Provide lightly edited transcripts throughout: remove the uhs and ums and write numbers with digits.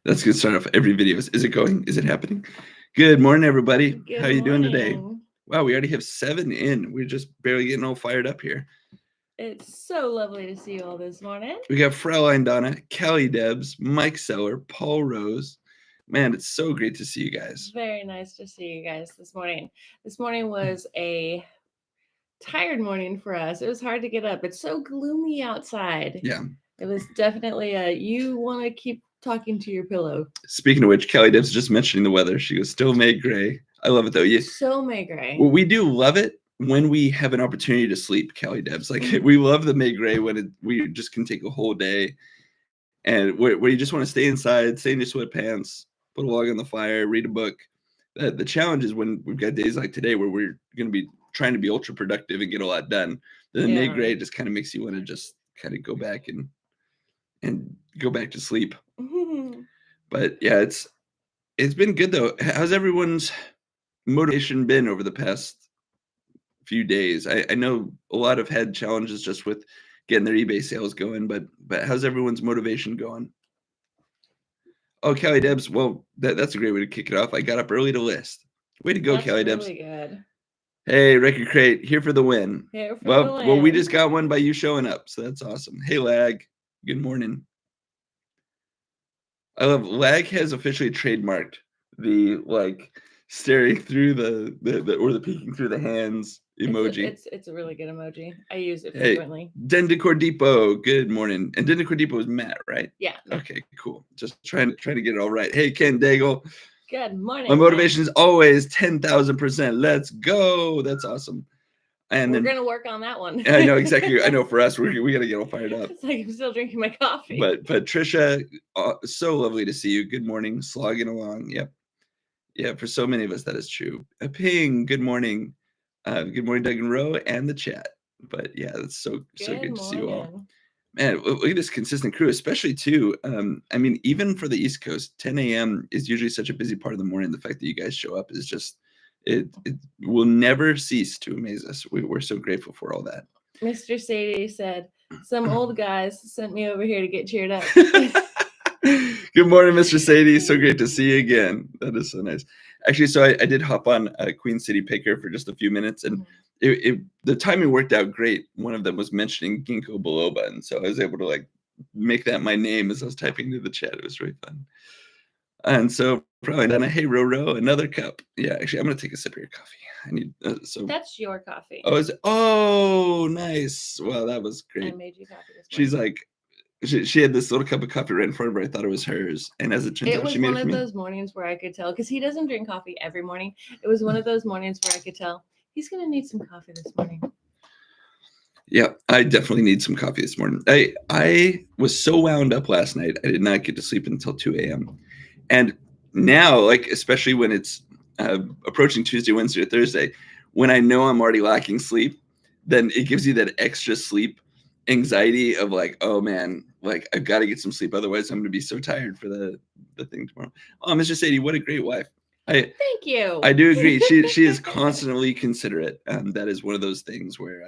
That's good start off every video. Is it going? Is it happening? Good morning, everybody. Good How you doing today? morning. Wow, we already have 7 in. We're just barely getting all fired up here. It's so lovely to see you all this morning. We got Fraulein Donna, Kelly Debs, Mike Seller, Paul Rose. Man, it's so great to see you guys. Very nice to see you guys this morning. This morning was a tired morning for us. It was hard to get up. It's so gloomy outside. Yeah. It was definitely you want to keep talking to your pillow. Speaking of which, Kelly Debs just mentioning the weather. She goes, still May gray. I love it though. So May gray. Well, we do love it when we have an opportunity to sleep, Kelly Debs. Like we love the May gray when we just can take a whole day and where you just want to stay inside, stay in your sweatpants, put a log on the fire, read a book. The challenge is when we've got days like today where we're going to be trying to be ultra productive and get a lot done. Then the May gray just kind of makes you want to just kind of go back and go back to sleep. But yeah, it's been good though. How's everyone's motivation been over the past few days? I know a lot have had challenges just with getting their eBay sales going, but how's everyone's motivation going? Oh, Kelly Debs, well, that's a great way to kick it off. I got up early to list. Way to go, that's Kelly really Debs. Good. Hey, Record Crate, here for the win. Here for the win. Well, we just got one by you showing up, so that's awesome. Hey, Lag, good morning. I love Lag has officially trademarked the staring through the or the peeking through the hands emoji. It's a really good emoji. I use it frequently. Hey, Dendicor Depot, good morning. And Dendicor Depot is Matt, right? Yeah. Okay, cool. Just trying to get it all right. Hey, Ken Daigle. Good morning. My motivation is always 10,000%. Let's go. That's awesome. And we're gonna work on that one. I know exactly. I know for us, we got to get all fired up. It's like I'm still drinking my coffee. But Trisha, so lovely to see you. Good morning, slogging along. Yep. Yeah, for so many of us, that is true. A ping, good morning. Good morning, Doug and Rowe, and the chat. But yeah, that's so good to see you all. Man, look at this consistent crew, especially too. I mean, even for the East Coast, 10 a.m. is usually such a busy part of the morning. The fact that you guys show up is just, it will never cease to amaze us. We're so grateful for all that. Mr. Sadie said, some old guys sent me over here to get cheered up. Good morning, Mr. Sadie. So great to see you again. That is so nice. Actually, so I did hop on Queen City Picker for just a few minutes, and the timing worked out great. One of them was mentioning ginkgo biloba, and so I was able to make that my name as I was typing into the chat. It was really fun. And so probably then, hey Roro, another cup. Yeah, actually, I'm gonna take a sip of your coffee. I need so. That's your coffee. Oh, is it? Oh, nice. Wow, that was great. I made you coffee this morning. She's like. She had this little cup of coffee right in front of her. I thought it was hers, and as it turns out, she made it for me. It was one of those mornings where I could tell, because he doesn't drink coffee every morning. It was one of those mornings where I could tell he's gonna need some coffee this morning. Yeah, I definitely need some coffee this morning. I was so wound up last night. I did not get to sleep until 2 a.m. And now, especially when it's approaching Tuesday, Wednesday, or Thursday, when I know I'm already lacking sleep, then it gives you that extra sleep anxiety of oh man, I've got to get some sleep, otherwise I'm going to be so tired for the thing tomorrow. Oh, Mr. Sadie, what a great wife. Thank you. I do agree. She is constantly considerate. That is one of those things where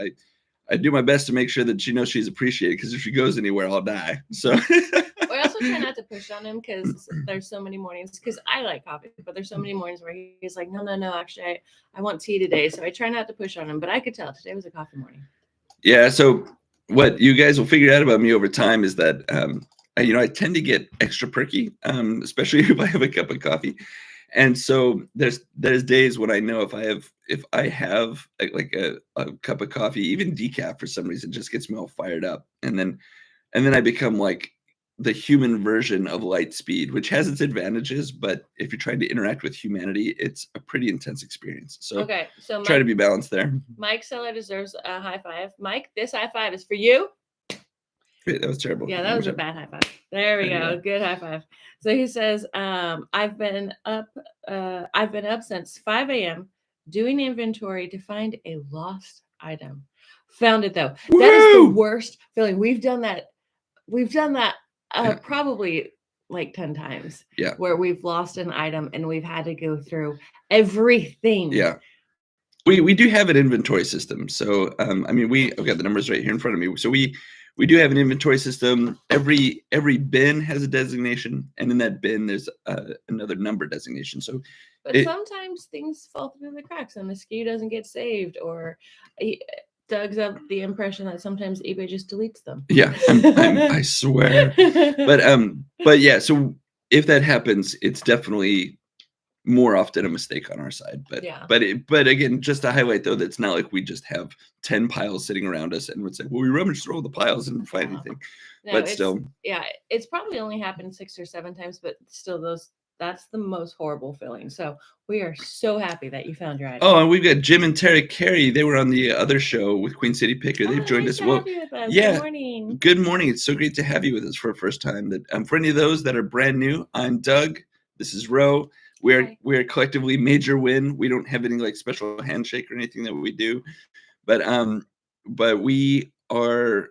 I do my best to make sure that she knows she's appreciated, because if she goes anywhere, I'll die. So I also try not to push on him, because there's so many mornings, because I like coffee, but there's so many mornings where he's like, no, actually I want tea today. So I try not to push on him, but I could tell today was a coffee morning. Yeah. So what you guys will figure out about me over time is that, I tend to get extra perky, especially if I have a cup of coffee. And so there's days when I know if I have a cup of coffee, even decaf for some reason, just gets me all fired up. And then I become like the human version of light speed, which has its advantages, but if you're trying to interact with humanity, it's a pretty intense experience. So okay, so try to be balanced there. Mike Seller deserves a high five. Mike, this high five is for you. Wait, that was terrible. Yeah, that was a bad high five. There we go. Good high five. So he says, I've been up since 5 a.m. doing inventory to find a lost item. Found it though. Woo! That is the worst feeling. We've done that probably like 10 times. Yeah. Where we've lost an item and we've had to go through everything. Yeah. We do have an inventory system. So I've got the numbers right here in front of me. So we we do have an inventory system. Every bin has a designation, and in that bin there's another number designation. So But sometimes things fall through the cracks and the SKU doesn't get saved, or Doug's of the impression that sometimes eBay just deletes them. Yeah, I swear. But yeah, so if that happens, it's definitely more often a mistake on our side. But Yeah. but again, just to highlight though, that's not like we just have 10 piles sitting around us and would say, well, we rummaged through all the piles and didn't find anything. No, but still, yeah, it's probably only happened 6 or 7 times, but still that's the most horrible feeling. So we are so happy that you found your item. Oh, and we've got Jim and Tara Carey. They were on the other show with Queen City Picker. They've joined nice us. To Well, have you with us. yeah. Good morning. Good morning. It's so great to have you with us for a first time. That for any of those that are brand new, I'm Doug. This is Ro. We're collectively Major Win. We don't have any like special handshake or anything that we do, but we are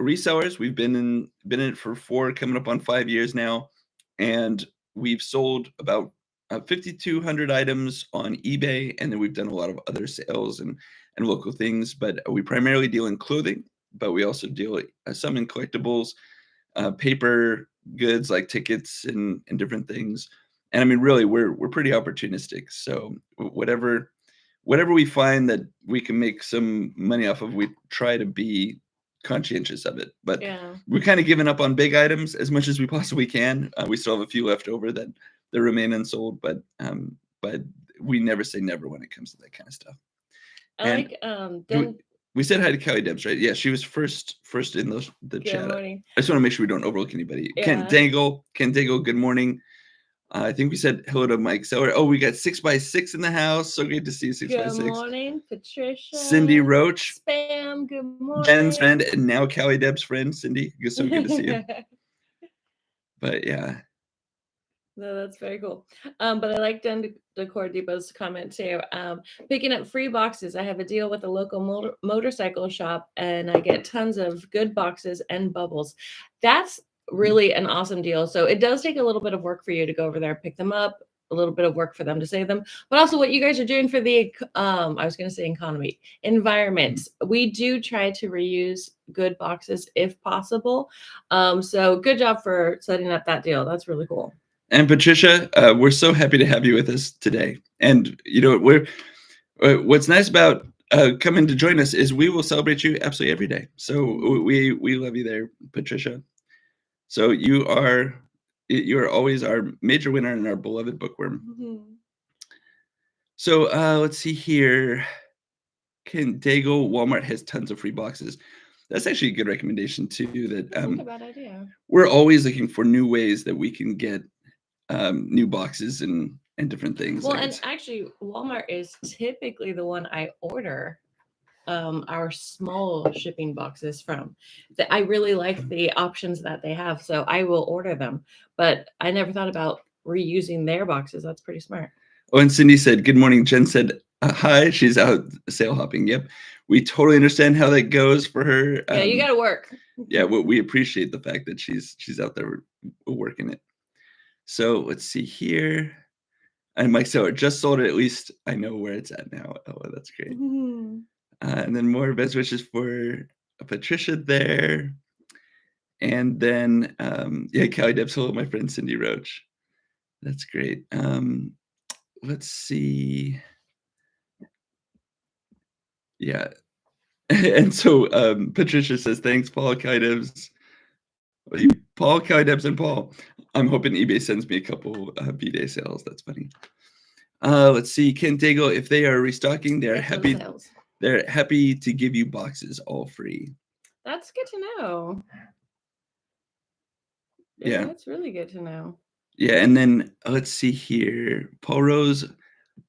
resellers. We've been in it for 4, coming up on 5 years now, and we've sold about 5,200 items on eBay, and then we've done a lot of other sales and local things. But we primarily deal in clothing, but we also deal some in collectibles, paper goods like tickets and different things. And I mean, really, we're pretty opportunistic. So whatever we find that we can make some money off of, we try to be conscientious of it. But we're kind of giving up on big items as much as we possibly can. We still have a few left over that remain unsold, but we never say never when it comes to that kind of stuff. We said hi to Kelly Debs, right? Yeah, she was first in the chat. Morning. I just want to make sure we don't overlook anybody. Ken Dangle, good morning. I think we said hello to Mike Seller. Oh, we got 6x6 in the house. So great to see you, 6x6. Good morning, Patricia. Cindy Roach. Spam, good morning. Jen's friend and now Callie Deb's friend, Cindy. So good to see you. But yeah. No, that's very cool. But I like Den Decor Depot's comment too. Picking up free boxes. I have a deal with a local motorcycle shop, and I get tons of good boxes and bubbles. That's really an awesome deal. So it does take a little bit of work for you to go over there, pick them up, a little bit of work for them to save them, but also what you guys are doing for the I was going to say environment. We do try to reuse good boxes if possible. So good job for setting up that deal. That's really cool. And Patricia, we're so happy to have you with us today. And you know, what's nice about coming to join us is we will celebrate you absolutely every day. So we love you there, Patricia. So you are always our major winner and our beloved bookworm. Mm-hmm. So let's see here. Ken Daigle, Walmart has tons of free boxes. That's actually a good recommendation too. That's not a bad idea. We're always looking for new ways that we can get new boxes and different things. Well, and actually, Walmart is typically the one I order our small shipping boxes from. I really like the options that they have, so I will order them. But I never thought about reusing their boxes. That's pretty smart. Oh, and Cindy said, good morning. Jen said, hi. She's out sale hopping. Yep. We totally understand how that goes for her. Yeah, you got to work. Yeah, we appreciate the fact that she's out there working it. So let's see here. And Mike Seller just sold it. At least I know where it's at now. Oh, that's great. Mm-hmm. And then more best wishes for Patricia there. And then, Callie Debs, hello, my friend Cindy Roach. That's great. Let's see. Yeah. And so Patricia says, thanks, Paul, Callie Debs. Paul, Callie Debs, and Paul. I'm hoping eBay sends me a couple B-Day sales. That's funny. Let's see. Ken Daigle, if they are restocking, they're happy. They're happy to give you boxes all free. That's good to know. Yeah. That's really good to know. Yeah, and then let's see here. Paul Rose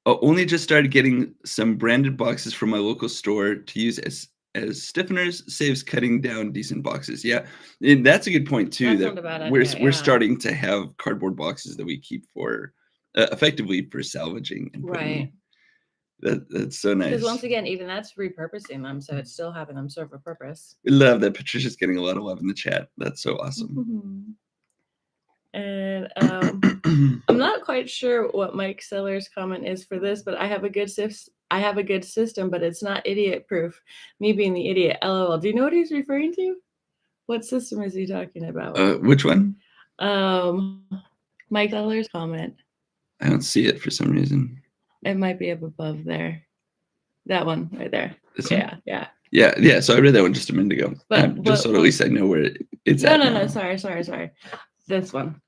only just started getting some branded boxes from my local store to use as stiffeners, saves cutting down decent boxes. Yeah, and that's a good point too. That we're starting to have cardboard boxes that we keep for effectively for salvaging. And right. That's so nice. Because once again, even that's repurposing them, so it's still having them serve a purpose. We love that Patricia's getting a lot of love in the chat. That's so awesome. Mm-hmm. And I'm not quite sure what Mike Seller's comment is for this, but I have a good system, but it's not idiot proof. Me being the idiot. LOL. Do you know what he's referring to? What system is he talking about? Which one? Mike Eller's comment. I don't see it for some reason. It might be up above there. That one right there. This Yeah, one? yeah. Yeah. So I read that one just a minute ago. But Just so at least I know where it's no, at. no, now. no. Sorry. This one.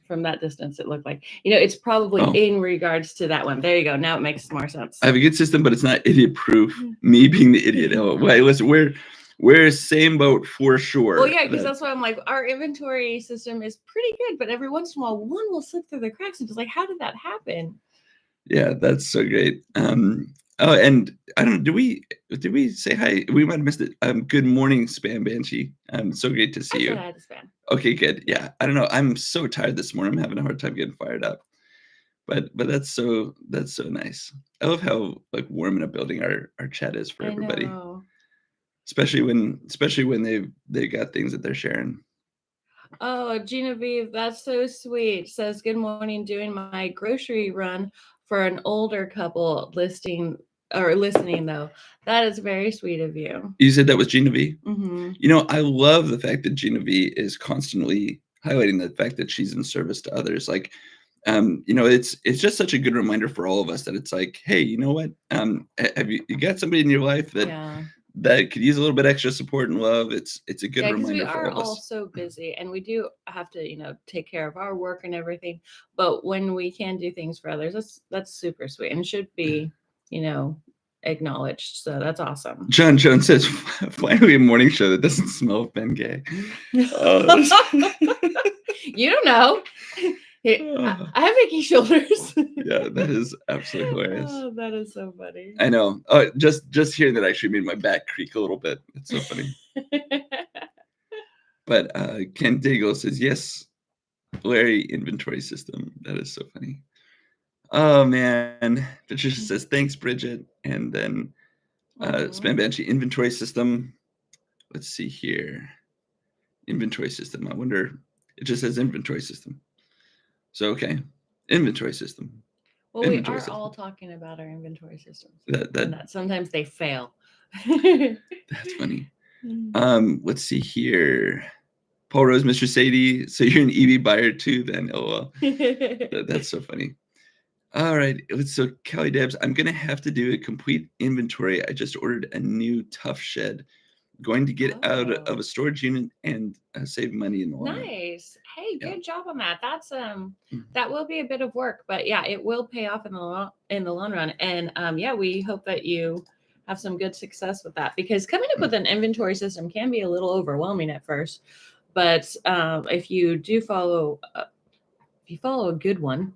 From that distance, it looked like, it's probably Oh. in regards to that one. There you go. Now it makes more sense. I have a good system, but it's not idiot proof. Me being the idiot. Oh, wait, listen, we're same boat for sure. Well, yeah, because that's why I'm like, our inventory system is pretty good, but every once in a while, one will slip through the cracks, and just like, how did that happen? Yeah, that's so great. Oh, and I don't know, did we say hi? We might have missed it. Good morning, Spam Banshee. So great to see you. I had to spam. Okay, good. Yeah, I don't know. I'm so tired this morning. I'm having a hard time getting fired up. But that's so nice. I love how like warm in a building our chat is for everybody. Know. Especially when they got things that they're sharing. Oh, Genevieve, that's so sweet. Says, good morning, doing my grocery run for an older couple listening though. That is very sweet of you. You said that was Gina V? Mm-hmm. I love the fact that Gina V is constantly highlighting the fact that she's in service to others. Like, it's just such a good reminder for all of us that it's like, hey, you know what? Have you got somebody in your life that could use a little bit extra support and love? It's a good reminder for all of us. We are all so busy, and we do have to, take care of our work and everything. But when we can do things for others, that's super sweet and should be, acknowledged. So that's awesome. John Jones says, finally a morning show that doesn't smell of Ben Gay. You don't know. I have achy shoulders. Yeah, that is absolutely hilarious. Oh, that is so funny. I know. Just hearing that actually made my back creak a little bit. It's so funny. But Ken Diggle says, yes, Larry, inventory system. That is so funny. Oh, man. Patricia says, thanks, Bridget. And then Spam Banshee, inventory system. Let's see here. Inventory system. I wonder, it just says inventory system. So, okay. Inventory system. Well, inventory system. All talking about our inventory systems. That sometimes they fail. That's funny. Let's see here. Paul Rose, Mr. Sadie. So you're an EV buyer too, then? Oh, well. That's so funny. All right. So Kelly Debs, I'm going to have to do a complete inventory. I just ordered a new tough shed. Going to get out of a storage unit and save money in the long run. Nice. Hey, good job on that. That's that will be a bit of work, but yeah, it will pay off in the long run. And we hope that you have some good success with that, because coming up with an inventory system can be a little overwhelming at first. But if you do follow a good one,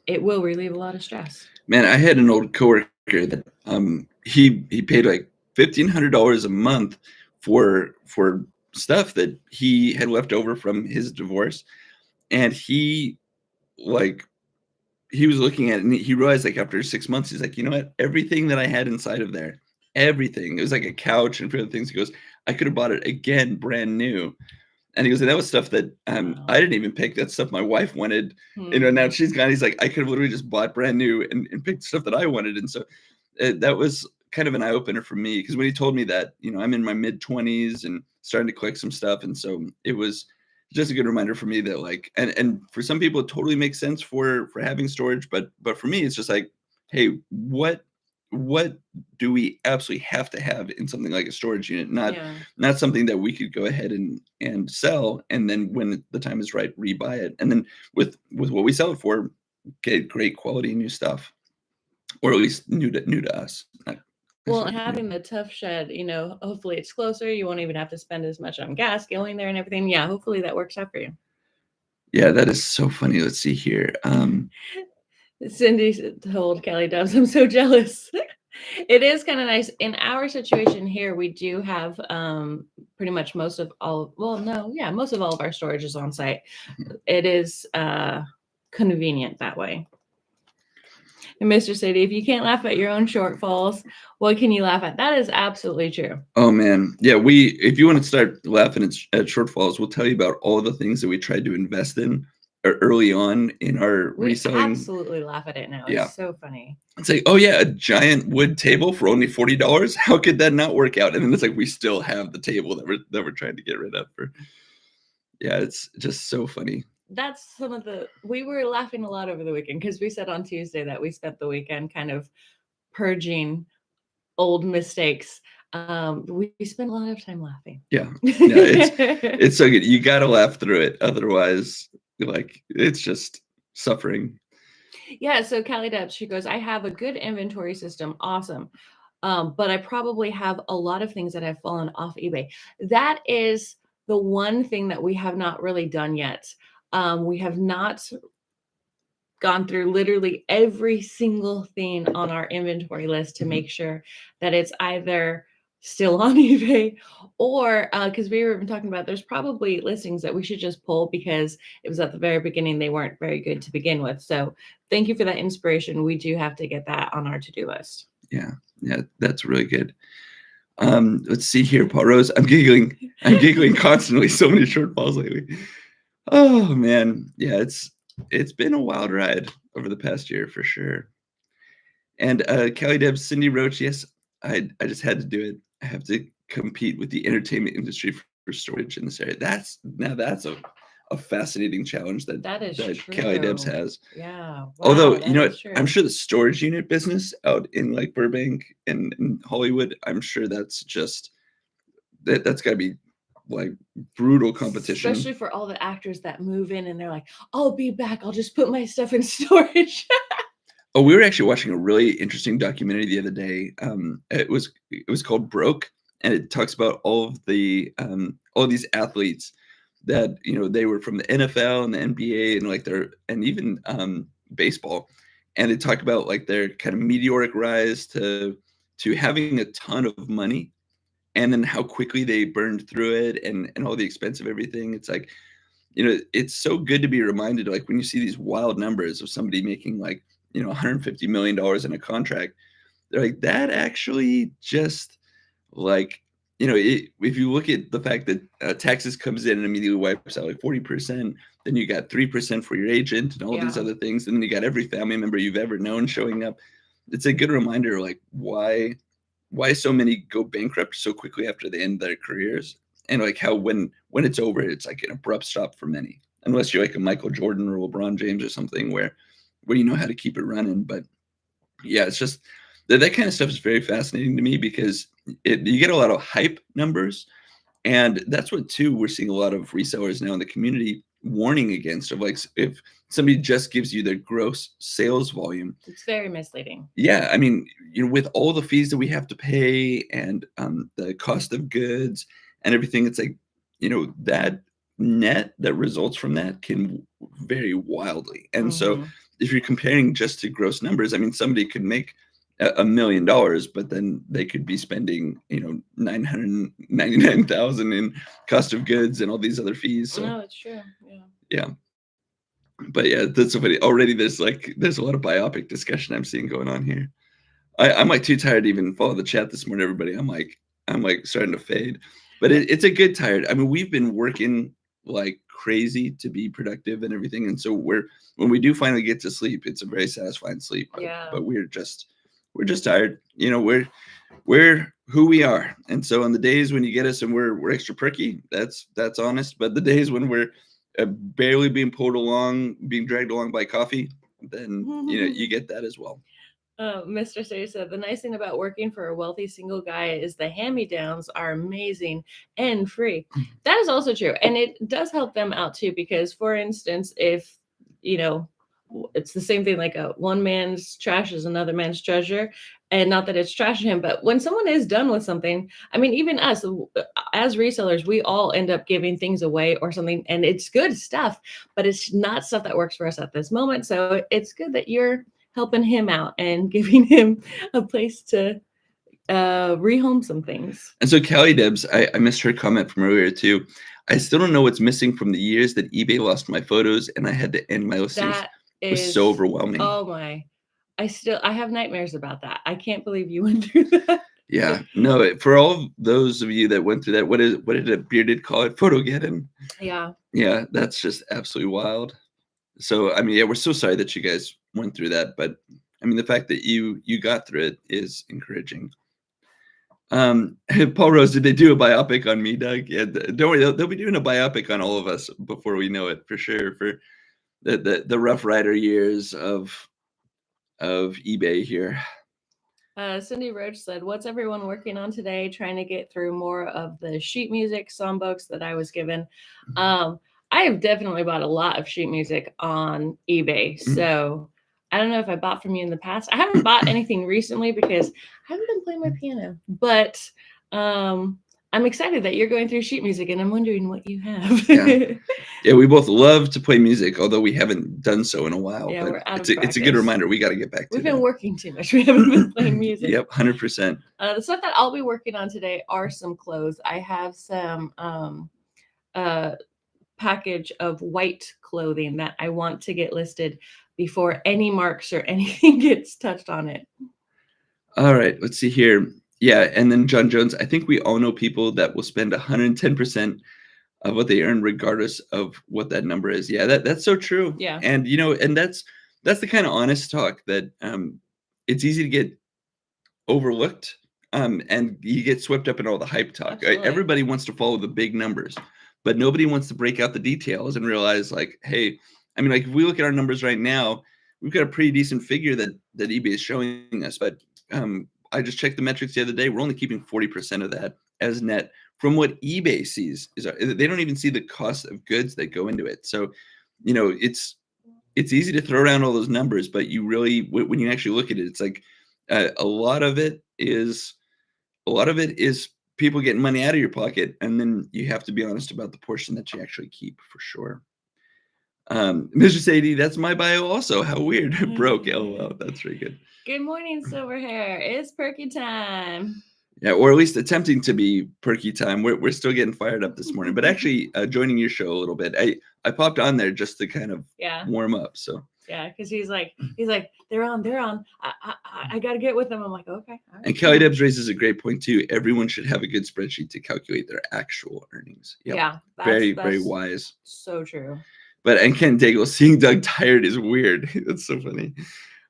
it will relieve a lot of stress. Man, I had an old coworker that he paid like $1,500 a month for stuff that he had left over from his divorce, and he was looking at it and he realized, like, after 6 months, he's like, you know what, everything that I had inside of there, everything, it was like a couch and a few other things, he goes, I could have bought it again brand new. And he goes, and that was stuff that I didn't even pick. That's stuff my wife wanted. Now she's gone. He's like, I could have literally just bought brand new and picked stuff that I wanted. And so that was kind of an eye opener for me, because when he told me that, I'm in my mid 20s and starting to collect some stuff. And so it was just a good reminder for me that, like, and for some people it totally makes sense for having storage, but for me it's just like, hey, what do we absolutely have to have in something like a storage unit? Not something that we could go ahead and sell, and then when the time is right, rebuy it, and then with what we sell it for, get great quality new stuff, or at least new to us. Well, having the tough shed, hopefully it's closer. You won't even have to spend as much on gas going there and everything. Yeah, hopefully that works out for you. Yeah, that is so funny. Let's see here. Cindy told Kelly Dubs, I'm so jealous. It is kind of nice. In our situation here, we do have pretty much most of all of our storage is on site. It is convenient that way. And Mr. Sadie, if you can't laugh at your own shortfalls, what can you laugh at? That is absolutely true. Oh, man. Yeah, if you want to start laughing at shortfalls, we'll tell you about all the things that we tried to invest in early on in our We reselling. absolutely laugh at it now. Yeah. It's so funny. It's like, oh yeah, a giant wood table for only $40. How could that not work out? And then it's like we still have the table that we're trying to get rid of. Yeah, it's just so funny. That's some of the we were laughing a lot over the weekend because we said on Tuesday that we spent the weekend kind of purging old mistakes. We spent a lot of time laughing. Yeah, yeah, it's so good. You got to laugh through it, otherwise, like it's just suffering. Yeah, so Callie Debs, she goes, I have a good inventory system. Awesome. But I probably have a lot of things that have fallen off eBay. That is the one thing that we have not really done yet. We have not gone through literally every single thing on our inventory list to make sure that it's either still on eBay or because we were even talking about there's probably listings that we should just pull because it was at the very beginning they weren't very good to begin with. So thank you for that inspiration. We do have to get that on our to-do list. Yeah, that's really good. Let's see here, Paul Rose. I'm giggling constantly. So many shortfalls lately. Oh man, yeah, it's been a wild ride over the past year for sure. And Kelly Debs, Cindy Roach, yes, I just had to do it. I have to compete with the entertainment industry for storage in this area. That's a fascinating challenge That is that true. Kelly Debs has. Yeah. Wow, Although, that you know is what, true. I'm sure the storage unit business out in like Burbank and Hollywood, I'm sure that's just that's got to be like brutal competition. Especially for all the actors that move in and they're like, I'll be back. I'll just put my stuff in storage. Oh, we were actually watching a really interesting documentary the other day. It was called Broke, and it talks about all of these athletes that they were from the NFL and the NBA and like and even baseball, and they talk about like their kind of meteoric rise to having a ton of money, and then how quickly they burned through it and all the expense of everything. It's like it's so good to be reminded, like when you see these wild numbers of somebody making like $150 million in a contract, they're like that actually just like if you look at the fact that taxes comes in and immediately wipes out like 40%, then you got 3% for your agent and all these Yeah. other things, and then you got every family member you've ever known showing up. It's a good reminder like why so many go bankrupt so quickly after they end their careers, and like how when it's over it's like an abrupt stop for many, unless you're like a Michael Jordan or LeBron James or something where you know how to keep it running. But yeah, it's just that kind of stuff is very fascinating to me because you get a lot of hype numbers, and that's what too we're seeing a lot of resellers now in the community warning against, of like if somebody just gives you their gross sales volume. It's very misleading. Yeah, I mean, with all the fees that we have to pay and the cost of goods and everything, it's like, that net that results from that can vary wildly. And so if you're comparing just to gross numbers, I mean, somebody could make $1 million, but then they could be spending, 999,000 in cost of goods and all these other fees. So no, it's true. yeah. But yeah, that's so funny. Already there's a lot of biopic discussion I'm seeing going on here. I'm like too tired to even follow the chat this morning, everybody. I'm like starting to fade. But it's a good tired. I mean, we've been working like crazy to be productive and everything. And so when we do finally get to sleep, it's a very satisfying sleep. But we're just tired. We're who we are. And so on the days when you get us and we're extra perky, that's honest. But the days when we're barely being pulled along, being dragged along by coffee, then you get that as well. Mr. Stay said the nice thing about working for a wealthy single guy is the hand-me-downs are amazing and free. That is also true, and it does help them out too, because for instance, if it's the same thing, like a one man's trash is another man's treasure, and not that it's trashing him, but when someone is done with something, I mean, even us as resellers, we all end up giving things away or something, and it's good stuff, but it's not stuff that works for us at this moment. So it's good that you're helping him out and giving him a place to rehome some things. And so Callie Debs, I missed her comment from earlier too. I still don't know what's missing from the years that eBay lost my photos and I had to end my listings. It was so overwhelming. Oh my. I have nightmares about that. I can't believe you went through that. Yeah, no, for all those of you that went through that, what did a bearded call it? Photogeddon. Yeah. Yeah, that's just absolutely wild. So, I mean, yeah, we're so sorry that you guys went through that, but I mean, the fact that you got through it is encouraging. Paul Rose, did they do a biopic on me, Doug? Yeah, don't worry, they'll be doing a biopic on all of us before we know it, for sure. For the Rough Rider years of eBay here. Cindy Roach said, "What's everyone working on today? Trying to get through more of the sheet music songbooks that I was given." I have definitely bought a lot of sheet music on eBay. So I don't know if I bought from you in the past. I haven't bought anything recently because I haven't been playing my piano. But I'm excited that you're going through sheet music, and I'm wondering what you have. Yeah, we both love to play music, although we haven't done so in a while. Yeah, but we're out of it's a good reminder. We got to get back to We've been working too much. We haven't been playing music. Yep, 100%. The stuff that I'll be working on today are some clothes. I have some package of white clothing that I want to get listed before any marks or anything gets touched on it. All right, let's see here. Yeah, and then John Jones, I think we all know people that will spend 110% of what they earn regardless of what that number is. Yeah, that's so true. Yeah. And and that's the kind of honest talk that it's easy to get overlooked, and you get swept up in all the hype talk. Absolutely. Everybody wants to follow the big numbers, but nobody wants to break out the details and realize, like, hey, I mean, like, if we look at our numbers right now, we've got a pretty decent figure that eBay is showing us, but I just checked the metrics the other day. We're only keeping 40% of that as net from what eBay sees. They don't even see the cost of goods that go into it. So, it's easy to throw around all those numbers, but you really, when you actually look at it, it's like a lot of it is people getting money out of your pocket, and then you have to be honest about the portion that you actually keep, for sure. Mr. Sadie, that's my bio also. How weird. Broke, LOL. That's very good. Good morning, Silver Hair. It's perky time. Yeah, or at least attempting to be perky time. We're still getting fired up this morning, but actually joining your show a little bit. I popped on there just to kind of warm up. So yeah, because he's like they're on. I got to get with them. I'm like, okay. All right. And Kelly Debs raises a great point too. Everyone should have a good spreadsheet to calculate their actual earnings. Yep. Yeah, very wise. So true. But and Ken Daigle, seeing Doug tired is weird. That's so funny.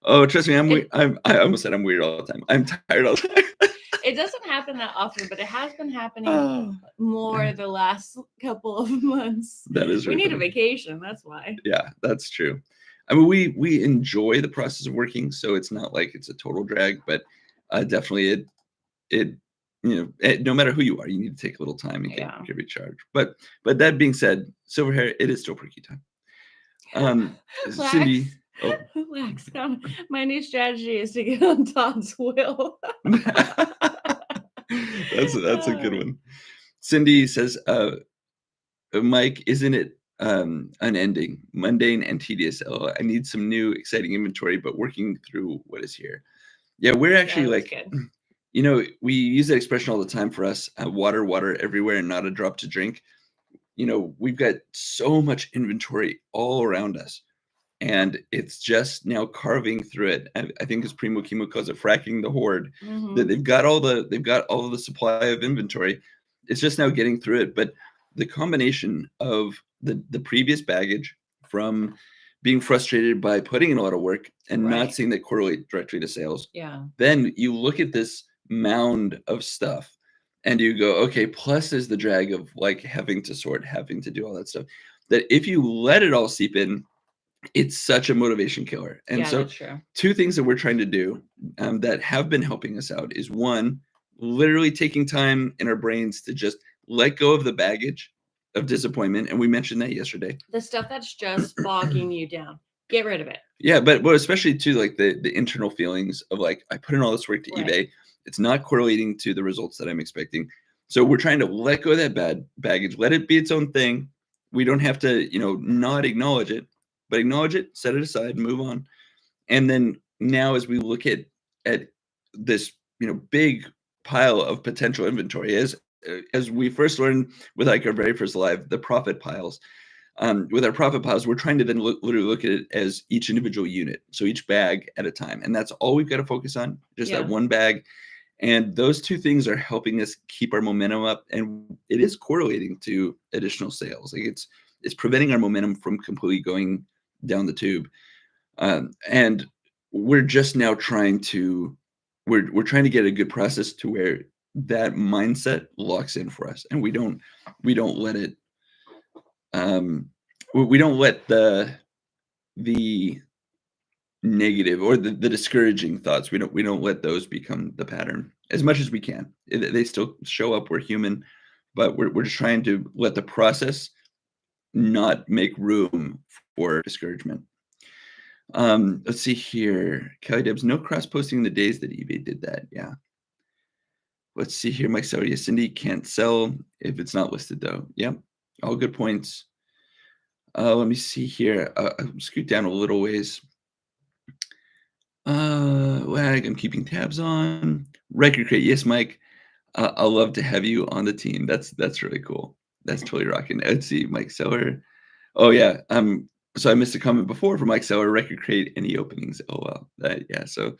Oh, trust me, I almost said I'm weird all the time. I'm tired all the time. It doesn't happen that often, but it has been happening more the last couple of months. That is we need a vacation. That's why. Yeah, that's true. I mean, we enjoy the process of working, so it's not like it's a total drag, but definitely it no matter who you are, you need to take a little time and get recharged. But that being said, Silver Hair, it is still perky time. Cindy. Oh. Relax. My new strategy is to get on Todd's will. That's a good one. Cindy says, Mike, isn't it unending, mundane, and tedious? I need some new, exciting inventory, but working through what is here. Yeah, we're actually we use that expression all the time for us. Water everywhere and not a drop to drink. We've got so much inventory all around us. And it's just now carving through it. I think as Primo Kimo calls it, fracking the horde. That they've got all the supply of inventory. It's just now getting through it. But the combination of the previous baggage from being frustrated by putting in a lot of work and not seeing that correlate directly to sales. Yeah. Then you look at this mound of stuff and you go, okay, plus there's the drag of like having to sort, having to do all that stuff. That if you let it all seep in, it's such a motivation killer. And so two things that we're trying to do that have been helping us out is one, literally taking time in our brains to just let go of the baggage of disappointment. And we mentioned that yesterday. The stuff that's just bogging you down. Get rid of it. Yeah, but especially too, like the internal feelings of like, I put in all this work to eBay. It's not correlating to the results that I'm expecting. So we're trying to let go of that bad baggage, let it be its own thing. We don't have to, not acknowledge it. But acknowledge it, set it aside, move on. And then now as we look at this, big pile of potential inventory, as we first learned with like our very first live, the profit piles. With our profit piles, we're trying to then literally look at it as each individual unit. So each bag at a time. And that's all we've got to focus on, just that one bag. And those two things are helping us keep our momentum up. And it is correlating to additional sales. Like it's preventing our momentum from completely going down the tube. And we're just now trying to we're trying to get a good process to where that mindset locks in for us, and we don't let it we don't let the negative or the discouraging thoughts, we don't let those become the pattern as much as we can. They still show up, we're human, but we're just trying to let the process not make room for discouragement. Let's see here. Kelly Debs, no cross posting the days that eBay did that. Yeah. Let's see here. Mike Sauer, Cindy can't sell if it's not listed though. Yep. All good points. Let me see here. I'll scoot down a little ways. Lag, I'm keeping tabs on. Record Crate, yes, Mike. I'll love to have you on the team. That's really cool. That's totally rocking. Let's see, Mike Seller. Oh yeah. So I missed a comment before from Mike Seller. Record Crate, any openings? Oh well. Yeah. So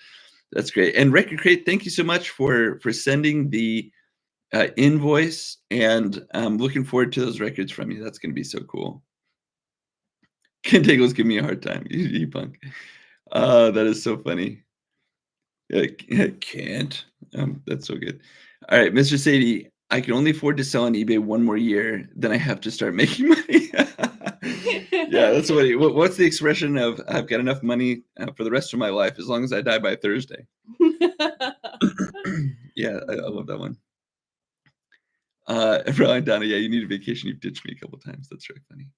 that's great. And Record Crate, thank you so much for sending the invoice, and I'm looking forward to those records from you. That's going to be so cool. Ken Tagel's giving me a hard time. You punk. That is so funny. Can't. That's so good. All right, Mr. Sadie, I can only afford to sell on eBay one more year, then I have to start making money. Yeah, that's funny. What's the expression of I've got enough money for the rest of my life as long as I die by Thursday? Yeah, I love that one. Brian Donna, yeah, you need a vacation. You've ditched me a couple times. That's really funny.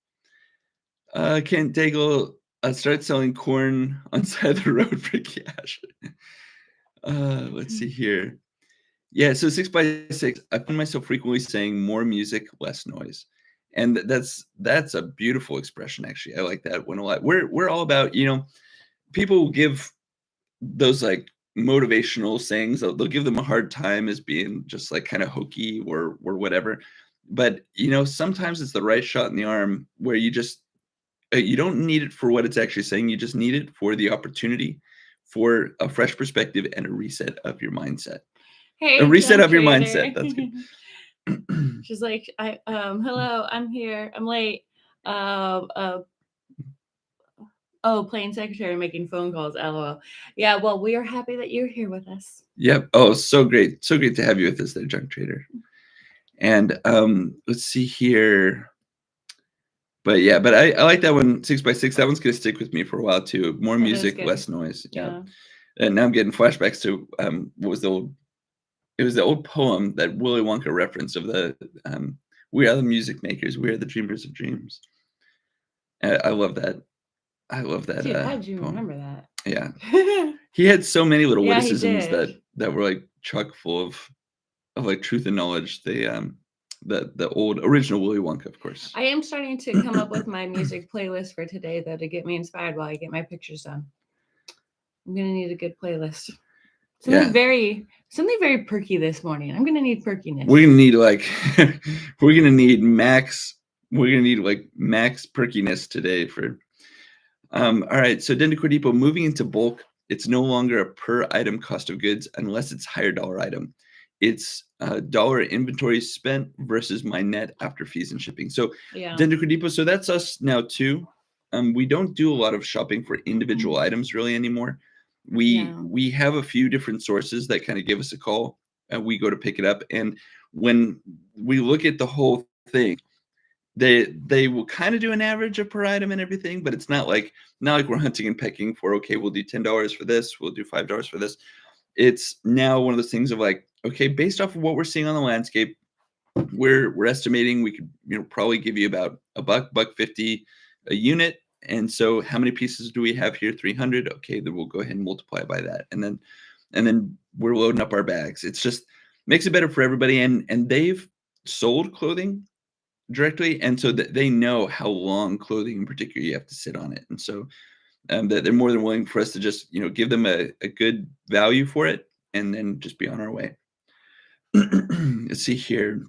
Kent Daigle, start selling corn on side of the road for cash. Let's see here. Yeah, so 6x6, I find myself frequently saying more music, less noise. And that's a beautiful expression, actually. I like that one a lot. We're all about, people give those like motivational sayings, they'll give them a hard time as being just like kind of hokey or whatever. But sometimes it's the right shot in the arm where you just you don't need it for what it's actually saying. You just need it for the opportunity for a fresh perspective and a reset of your mindset. Hey, a reset of your mindset. That's good. She's like, hello, I'm here. I'm late. Playing secretary, making phone calls. LOL. Yeah, well, we are happy that you're here with us. Yep. Oh, so great. So great to have you with us there, Junk Trader. And let's see here. But yeah, but I like that one, 6x6. That one's gonna stick with me for a while too. More music, less noise. Yeah. And now I'm getting flashbacks to what was the old poem that Willy Wonka referenced of the we are the music makers, we are the dreamers of dreams. I love that. I love that. Dude, how did you remember that? Yeah. He had so many little witticisms that were like chock full of like truth and knowledge. The old original Willy Wonka, of course. I am starting to come up with my music playlist for today, though, to get me inspired while I get my pictures done. I'm gonna need a good playlist. Something very perky this morning. I'm gonna need perkiness. We're gonna need we're gonna need max perkiness today for. All right, so Dendicor Depot, moving into bulk, it's no longer a per item cost of goods unless it's higher dollar item. It's dollar inventory spent versus my net after fees and shipping. So Dendicor Depot, so that's us now too. We don't do a lot of shopping for individual items really anymore. We have a few different sources that kind of give us a call, and we go to pick it up. And when we look at the whole thing, they will kind of do an average of per item and everything, but it's not like we're hunting and pecking for, okay, we'll do $10 for this, we'll do $5 for this. It's now one of those things of like, okay, based off of what we're seeing on the landscape, we're estimating we could probably give you about $1.50 a unit. And so how many pieces do we have here? 300. Okay, then we'll go ahead and multiply by that. And then we're loading up our bags. It's just makes it better for everybody. And they've sold clothing directly. And so that they know how long clothing in particular you have to sit on it. And so that they're more than willing for us to just, give them a good value for it and then just be on our way. Let's see here.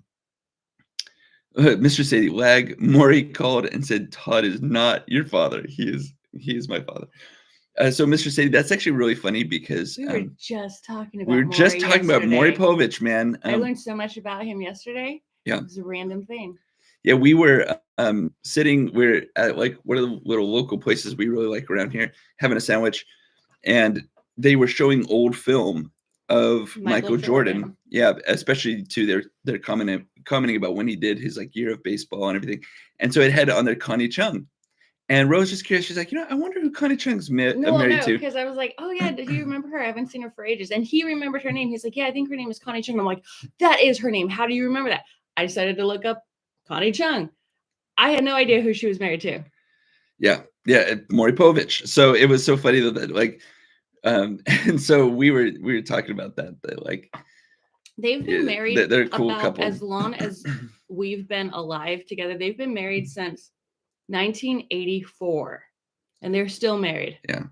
Mr. Sadie Lag, Maury called and said, Todd is not your father. He is my father. So Mr. Sadie, that's actually really funny because we were just talking about Maury Povich, man. I learned so much about him yesterday. Yeah. It was a random thing. Yeah, we were we're at like one of the little local places we really like around here, having a sandwich, and they were showing old film of Michael Michael Jordan. Jordan. Yeah, especially too, they're commenting about when he did his like year of baseball and everything. And so it had on there Connie Chung. And Rose just curious. She's like, I wonder who Connie Chung's married No, to. because I was like, oh yeah, do you remember her? I haven't seen her for ages. And he remembered her name. He's like, yeah, I think her name is Connie Chung. I'm like, that is her name. How do you remember that? I decided to look up Connie Chung. I had no idea who she was married to. Yeah, Maury Povich. So it was so funny that like, and so we were talking about that like they've been married. They're a cool about couple. As long as we've been alive together. They've been married since 1984, and they're still married. Yeah.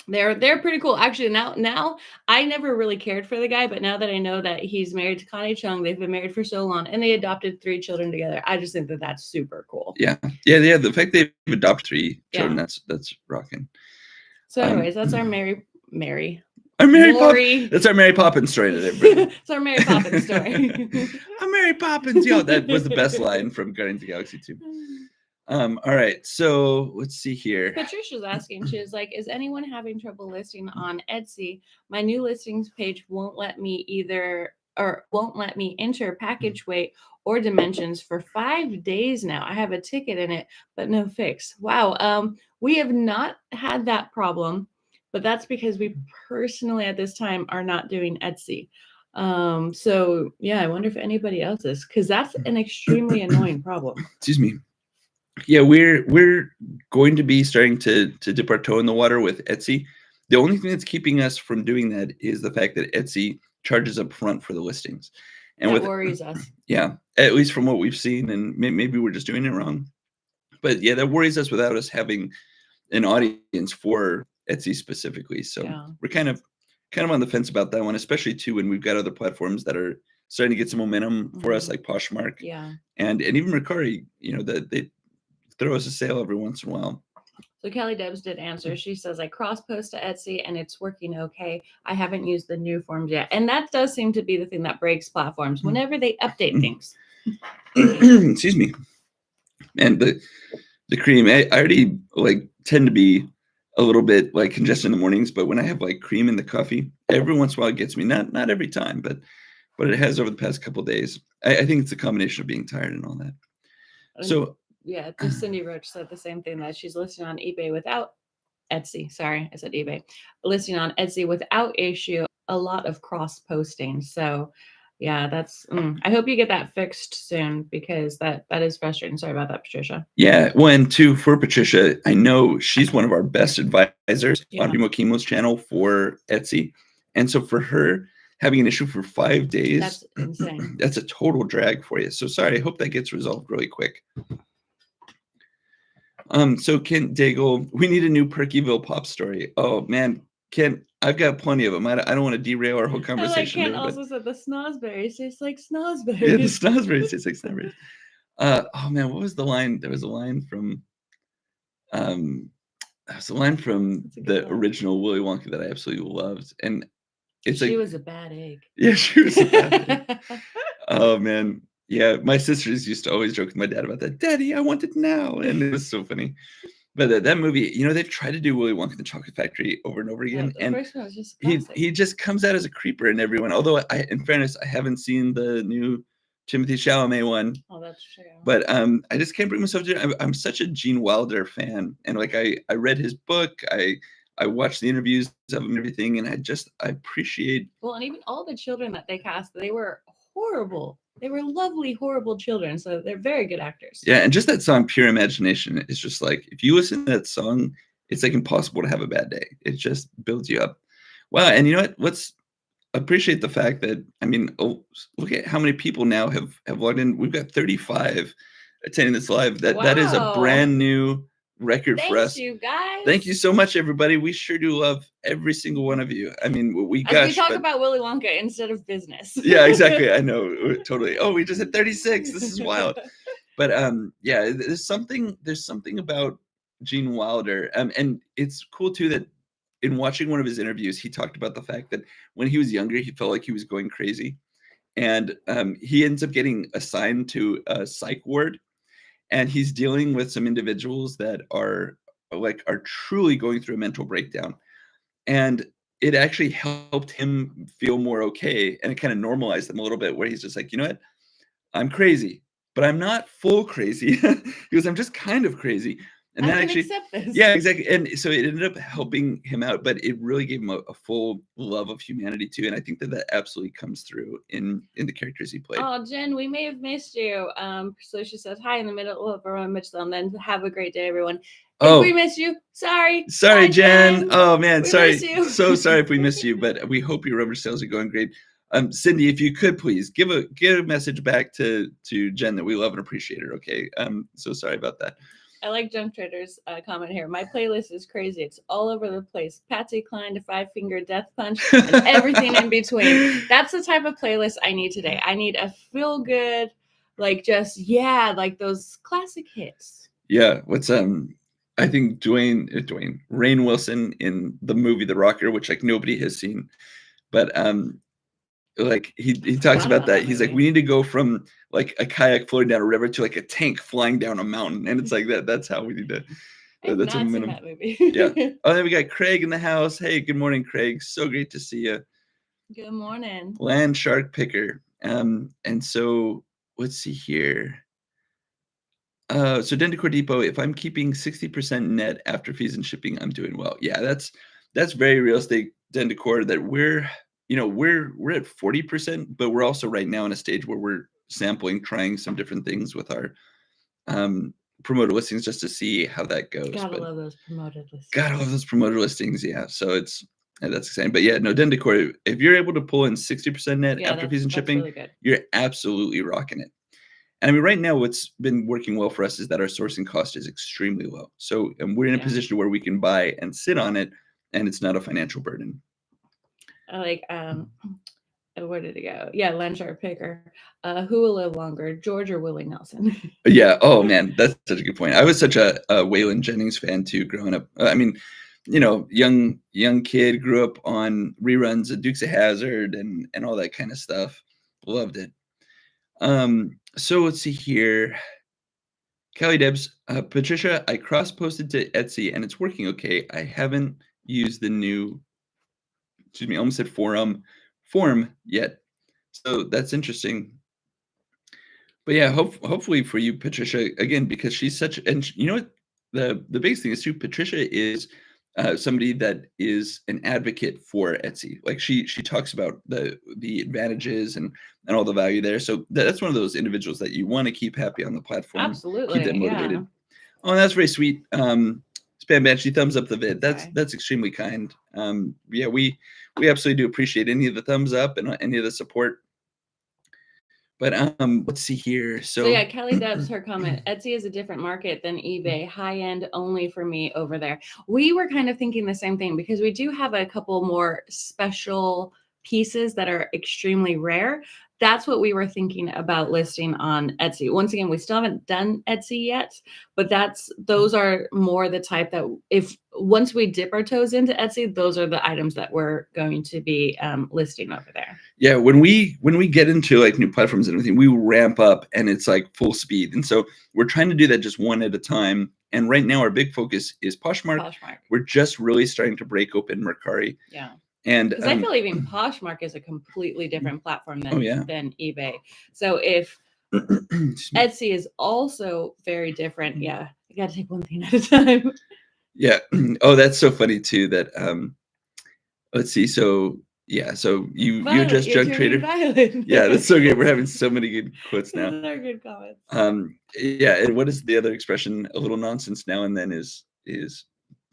They're pretty cool. Actually, now I never really cared for the guy, but now that I know that he's married to Connie Chung, they've been married for so long, and they adopted 3 children together. I just think that that's super cool. Yeah. The fact they've adopted 3 children, that's rocking. So, anyways, that's our Mary. Our that's our Mary Poppins story today. It's our Mary Poppins story. I'm Mary Poppins. Yo, that was the best line from Guardians of the Galaxy 2. All right, so let's see here. Patricia's asking, she's like, is anyone having trouble listing on Etsy? My new listings page won't let me enter package weight or dimensions for 5 days now. I have a ticket in it, but no fix. Wow. We have not had that problem, but that's because we personally at this time are not doing Etsy. So yeah, I wonder if anybody else is, because that's an extremely annoying problem. Excuse me. Yeah, we're going to be starting to dip our toe in the water with Etsy. The only thing that's keeping us from doing that is the fact that Etsy charges up front for the listings. And that worries us. Yeah, at least from what we've seen, and maybe we're just doing it wrong. But yeah, that worries us without us having an audience for Etsy specifically. So we're kind of on the fence about that one, especially too when we've got other platforms that are starting to get some momentum for us, like Poshmark. Yeah. And even Mercari, that they throw us a sale every once in a while. So Kelly Debs did answer. She says, I cross-post to Etsy and it's working okay. I haven't used the new forms yet. And that does seem to be the thing that breaks platforms whenever they update things. Excuse me. And the cream, I already like tend to be a little bit like congested in the mornings, but when I have like cream in the coffee, every once in a while it gets me. Not every time, but it has over the past couple of days. I think it's a combination of being tired and all that. So yeah, just Cindy Roach said the same thing, that she's listing on eBay without Etsy. Sorry, I said eBay. Listing on Etsy without issue, a lot of cross posting. So yeah, that's I hope you get that fixed soon, because that is frustrating. Sorry about that, Patricia. Yeah, for Patricia, I know she's one of our best advisors on Remo Chemo's channel for Etsy. And so for her having an issue for 5 days, that's insane. That's a total drag for you. So sorry, I hope that gets resolved really quick. So Kent Daigle, we need a new Perkyville pop story. Oh man, Kent, I've got plenty of them. I don't want to derail our whole conversation. Kent also said the snozberries taste like snozberries. Yeah, the snozberries taste like snozberries. Oh man, what was the line? There was a line from the original Willy Wonka that I absolutely loved. And she was a bad egg. Yeah, she was a bad egg. Oh man. Yeah, my sisters used to always joke with my dad about that. Daddy, I want it now. And it was so funny. But that movie, they've tried to do Willy Wonka and the Chocolate Factory over and over again. The first one was just he just comes out as a creeper in everyone. Although, in fairness, I haven't seen the new Timothée Chalamet one. Oh, that's true. But I just can't bring myself to it. I'm such a Gene Wilder fan. And like I read his book. I watched the interviews of him and everything. And I appreciate. Well, and even all the children that they cast, they were horrible. They were lovely, horrible children. So they're very good actors. Yeah. And just that song, Pure Imagination, is just like, if you listen to that song, it's like impossible to have a bad day. It just builds you up. Wow. And you know what? Let's appreciate the fact that, look at how many people now have logged in. We've got 35 attending this live. That is a brand new record for us. Thank you, guys. Thank you so much, everybody. We sure do love every single one of you. We talk about Willy Wonka instead of business. Yeah, exactly. I know, totally. Oh, we just hit 36. This is wild. But yeah, there's something about Gene Wilder, and it's cool too that in watching one of his interviews, he talked about the fact that when he was younger, he felt like he was going crazy, and he ends up getting assigned to a psych ward. and he's dealing with some individuals that are truly going through a mental breakdown. And it actually helped him feel more okay, and it kind of normalized them a little bit, where he's just like, you know what, I'm crazy, but I'm not full crazy. He goes, I'm just kind of crazy. And I that can actually, accept this. yeah, exactly. And so it ended up helping him out, but it really gave him a full love of humanity too. And I think that that absolutely comes through in the characters he played. Oh, Jen, we may have missed you. So she says hi in the middle of our Mitchell, and then have a great day, everyone. If we missed you, sorry. Sorry, Bye, Jen. Oh man, we sorry. miss you. So sorry if we missed you, but we hope your rubber sales are going great. Cindy, if you could please give a message back to Jen that we love and appreciate her. Okay. So sorry about that. I like Junk Trader's comment here. My playlist is crazy. It's all over the place. Patsy Cline to Five Finger Death Punch and everything in between. That's the type of playlist I need today. I need a feel good, like those classic hits. Yeah. What's I think Dwayne Rainn Wilson in the movie The Rocker, which like nobody has seen, but like he talks about that. He's like, we need to go from like a kayak floating down a river to like a tank flying down a mountain, and it's like that. That's how we need to. I've That's not a seen minimum. that movie. Yeah. Oh, then we got Craig in the house. Hey, good morning, Craig. So great to see you. Good morning. Land shark picker. And so let's see here. So Dendicor Depot, if I'm keeping 60% net after fees and shipping, I'm doing well. Yeah, that's very real estate Dendicor, that we're at 40%, but we're also right now in a stage where we're sampling, trying some different things with our promoted listings just to see how that goes. Gotta love those promoted listings. Gotta love those promoted listings. Yeah. So that's exciting. But yeah, no, Dendicor, if you're able to pull in 60% net after fees and shipping, really good. You're absolutely rocking it. And I mean, right now, what's been working well for us is that our sourcing cost is extremely low. So, and we're in a position where we can buy and sit on it, and it's not a financial burden. I like, where did it go? Yeah, Land Shark Picker. Who will live longer, George or Willie Nelson? Yeah. Oh man, that's such a good point. I was such a Waylon Jennings fan too, growing up. I mean, young kid, grew up on reruns of Dukes of Hazzard and all that kind of stuff. Loved it. So let's see here. Kelly Debs, Patricia, I cross-posted to Etsy and it's working okay. I haven't used the new, I almost said form yet. So that's interesting. But yeah, hopefully for you, Patricia, again, because she's such, and you know what, the biggest thing is too, Patricia is somebody that is an advocate for Etsy. Like she talks about the advantages and all the value there. So that's one of those individuals that you want to keep happy on the platform. Absolutely, keep them motivated. Yeah. Oh, that's very sweet. Spam Banshee, thumbs up the vid. That's extremely kind. Yeah, we absolutely do appreciate any of the thumbs up and any of the support. But let's see here. So yeah, Kelly Debs, her comment, Etsy is a different market than eBay, high end only for me over there. We were kind of thinking the same thing, because we do have a couple more special pieces that are extremely rare. That's what we were thinking about listing on Etsy. Once again, we still haven't done Etsy yet, but those are more the type that once we dip our toes into Etsy, those are the items that we're going to be listing over there. Yeah, when we get into like new platforms and everything, we ramp up and it's like full speed. And so we're trying to do that just one at a time. And right now our big focus is Poshmark. We're just really starting to break open Mercari. Yeah. And because I feel even Poshmark is a completely different platform than eBay. So if Etsy is also very different, yeah, you got to take one thing at a time. Yeah. Oh, that's so funny too. That let's see. So yeah. So you just Junk Trader. Yeah, that's so great. We're having so many good quotes now. Those are good comments. Yeah. And what is the other expression? A little nonsense now and then is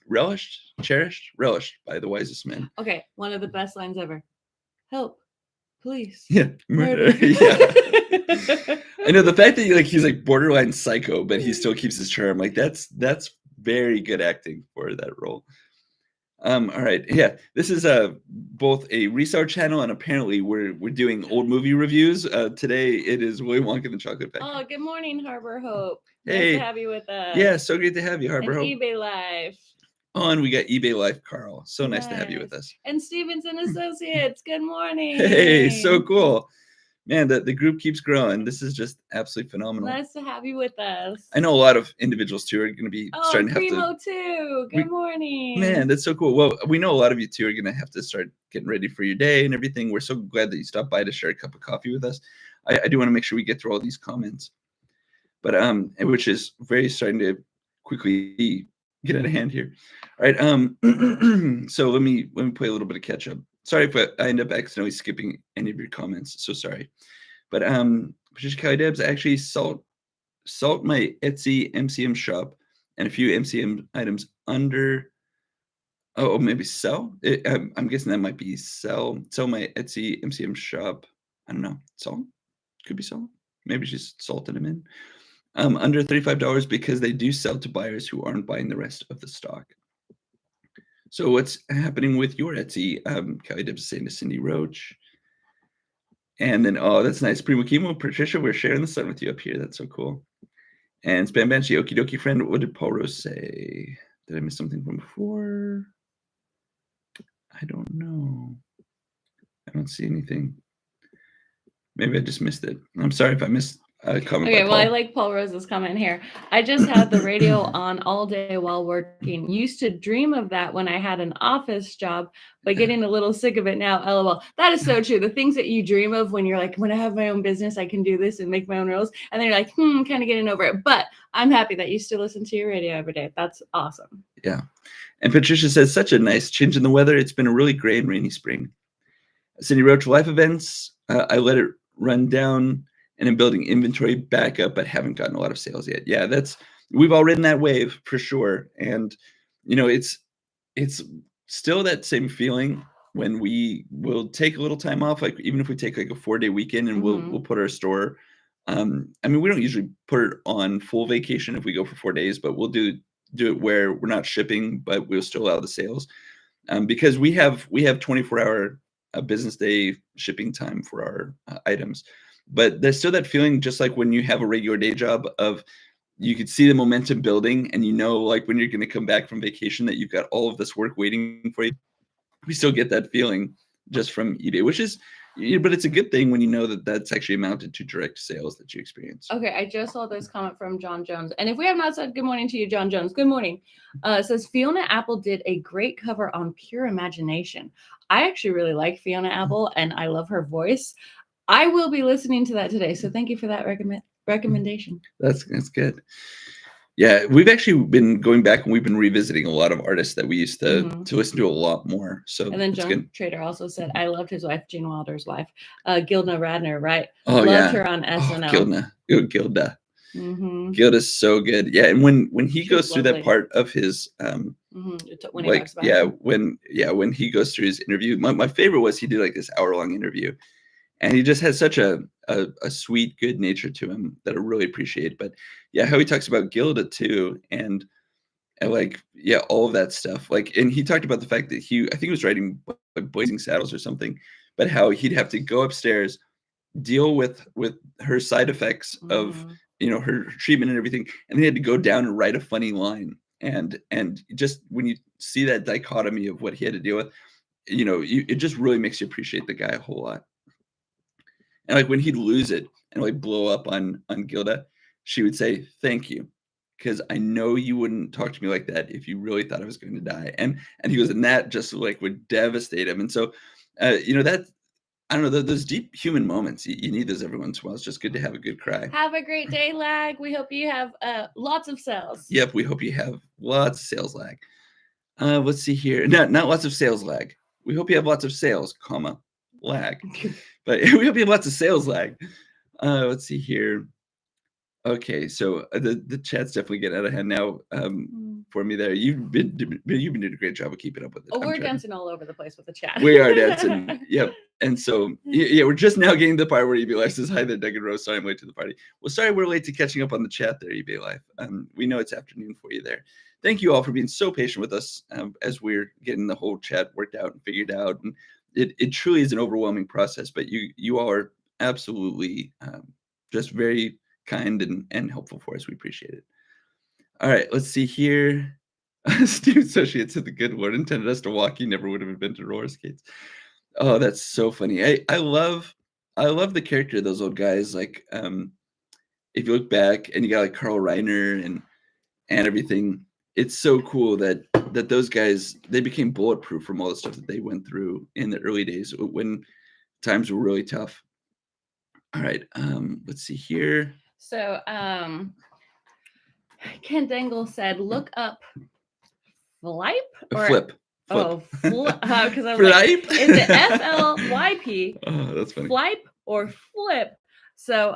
relished, cherished, relished by the wisest men. Okay, one of the best lines ever. Help, police. Yeah, murder. Yeah. I know the fact that he's like borderline psycho, but he still keeps his charm. Like that's very good acting for that role. All right, yeah, this is both a resale channel and apparently we're doing old movie reviews. Today it is Willy Wonka and the Chocolate Factory. Oh, good morning, Harbor Hope. Hey, nice to have you with us. Yeah, so great to have you, Harbor Hope. eBay Live. Oh, and we got eBay Live, Carl. So nice to have you with us. And Stevenson Associates. Good morning. Hey, so cool. Man, the group keeps growing. This is just absolutely phenomenal. Nice to have you with us. I know a lot of individuals too are going to be starting to have to. Primo too. Good morning. Man, that's so cool. Well, we know a lot of you too are going to have to start getting ready for your day and everything. We're so glad that you stopped by to share a cup of coffee with us. I do want to make sure we get through all these comments, but which is very starting to quickly get out of hand here. All right, so let me play a little bit of catch up. Sorry if I end up accidentally skipping any of your comments. So sorry, but Patricia Kelly Debs, I actually salt my Etsy MCM shop and a few MCM items under. Oh, maybe sell. I'm guessing that might be sell my Etsy MCM shop. I don't know. Sell could be sell. Maybe she's salted them in. Under $35 because they do sell to buyers who aren't buying the rest of the stock. So what's happening with your Etsy? Kelly Debs is saying to Cindy Roach. And then, oh, that's nice. Primo Chemo, Patricia, we're sharing the sun with you up here. That's so cool. And Spam Banshee, Okie Dokie Friend, what did Paul Rose say? Did I miss something from before? I don't know. I don't see anything. Maybe I just missed it. I'm sorry if I missed a comment. Okay, well, I like Paul Rose's comment here. I just had the radio on all day while working. Used to dream of that when I had an office job, but getting a little sick of it now. LOL. That is so true. The things that you dream of when you're like, when I have my own business, I can do this and make my own rules. And then you're like, kind of getting over it. But I'm happy that you still listen to your radio every day. That's awesome. Yeah. And Patricia says, such a nice change in the weather. It's been a really gray and rainy spring. Cindy Roach, life events. I let it run down and I'm building inventory back up, but haven't gotten a lot of sales yet. Yeah, we've all ridden that wave for sure. And, it's still that same feeling when we will take a little time off, like even if we take like a 4-day weekend and we'll put our store. I mean, we don't usually put it on full vacation if we go for 4 days, but we'll do it where we're not shipping, but we'll still allow the sales. Because we have 24-hour business day shipping time for our items. But there's still that feeling, just like when you have a regular day job, of you could see the momentum building and like when you're going to come back from vacation that you've got all of this work waiting for you. We still get that feeling just from eBay, which is, but it's a good thing when you know that that's actually amounted to direct sales that you experience. Okay, I just saw this comment from John Jones. And if we have not said good morning to you, John Jones, good morning. It says Fiona Apple did a great cover on Pure Imagination. I actually really like Fiona Apple and I love her voice. I will be listening to that today. So thank you for that recommendation. That's good. Yeah, we've actually been going back and we've been revisiting a lot of artists that we used to listen to a lot more. So and then John Trader also said, I loved his wife, Gene Wilder's wife, Gilda Radner, right? Oh, loved her on SNL. Gilda. Gilda's so good. Yeah, and when he goes through that part of his when he talks about when he goes through his interview, my favorite was he did like this hour-long interview. And he just has such a sweet, good nature to him that I really appreciate. But yeah, how he talks about Gilda too, and all of that stuff. And he talked about the fact that I think he was writing like Blazing Saddles or something, but how he'd have to go upstairs, deal with her side effects of her treatment and everything, and he had to go down and write a funny line. And just when you see that dichotomy of what he had to deal with, it just really makes you appreciate the guy a whole lot. And like when he'd lose it and like blow up on Gilda, she would say, "Thank you, because I know you wouldn't talk to me like that if you really thought I was going to die." And he goes, and that just like would devastate him. And so, that, I don't know, those deep human moments, you need those every once in a while. It's just good to have a good cry. Have a great day, Lag. We hope you have lots of sales. Yep, we hope you have lots of sales, Lag. Let's see here. Not lots of sales, Lag. We hope you have lots of sales, lag. But we hope you have lots of sales, Lag. Let's see here. Okay, so the chat's definitely getting out of hand now for me there. You've been doing a great job of keeping up with it. Oh, we're dancing all over the place with the chat. We are dancing. Yep. And so, yeah, we're just now getting to the part where eBay Life says, "Hi there, Doug and Rose. Sorry I'm late to the party." Well, sorry we're late to catching up on the chat there, eBay Life. We know it's afternoon for you there. Thank you all for being so patient with us as we're getting the whole chat worked out and figured out. And it truly is an overwhelming process, but you all are absolutely just very kind and helpful for us. We appreciate it. All right, let's see here. Steve Associates said the good Lord intended us to walk. He never would have invented roller skates. Oh, that's so funny. I love I love the character of those old guys. Like, if you look back and you got like Carl Reiner and everything, it's so cool that those guys, they became bulletproof from all the stuff that they went through in the early days when times were really tough. All right, let's see here. So Ken Dangle said, look up Flype or Flip. oh because I was Flype? like, is it FLYP? Oh, that's funny. Flype or flip? So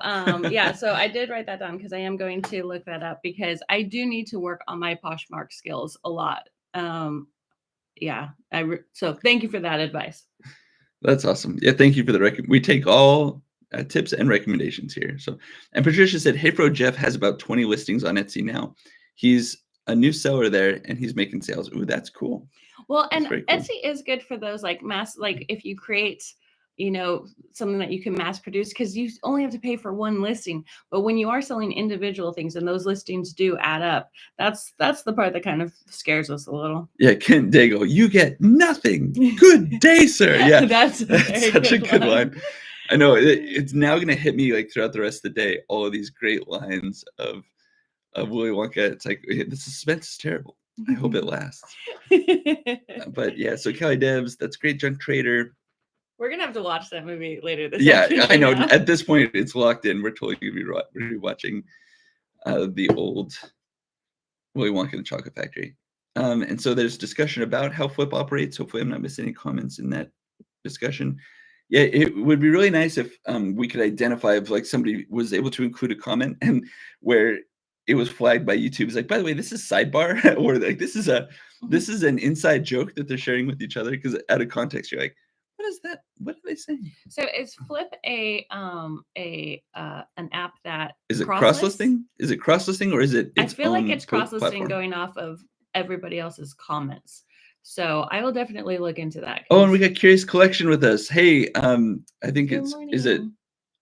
yeah, so I did write that down because I am going to look that up because I do need to work on my Poshmark skills a lot. Yeah, so thank you for that advice. That's awesome. Yeah, thank you for the we take all tips and recommendations here. So, and Patricia said, "Hey, Pro Jeff has about 20 listings on Etsy now. He's a new seller there, and he's making sales." Ooh, that's cool. Well, That's and very cool. Etsy is good for those like if you create, something that you can mass produce because you only have to pay for one listing. But when you are selling individual things and those listings do add up, that's the part that kind of scares us a little. Yeah, Kent Dago, you get nothing. Good day, sir. Yeah, that's such a good line. I know it's now going to hit me like throughout the rest of the day. All of these great lines of Willy Wonka. It's like the suspense is terrible. I hope it lasts. But yeah, so Kelly Debs, that's great. Junk Trader. We're gonna have to watch that movie later this Yeah, I know. Now. At this point, it's locked in. We're totally gonna be watching the old Willy Wonka and the Chocolate Factory. And so there's discussion about how Flip operates. Hopefully, I'm not missing any comments in that discussion. Yeah, it would be really nice if we could identify if like somebody was able to include a comment and where it was flagged by YouTube. It's like, by the way, this is sidebar, or like this is an inside joke that they're sharing with each other, because out of context, you're like, what is that? What are they saying? So is Flip an app that is it cross-listing? Is it cross-listing, or is it its I feel like own it's cross-listing platform? going off of everybody else's comments. So I will definitely look into that. Oh, and we got Curious Collection with us. Hey, I think is it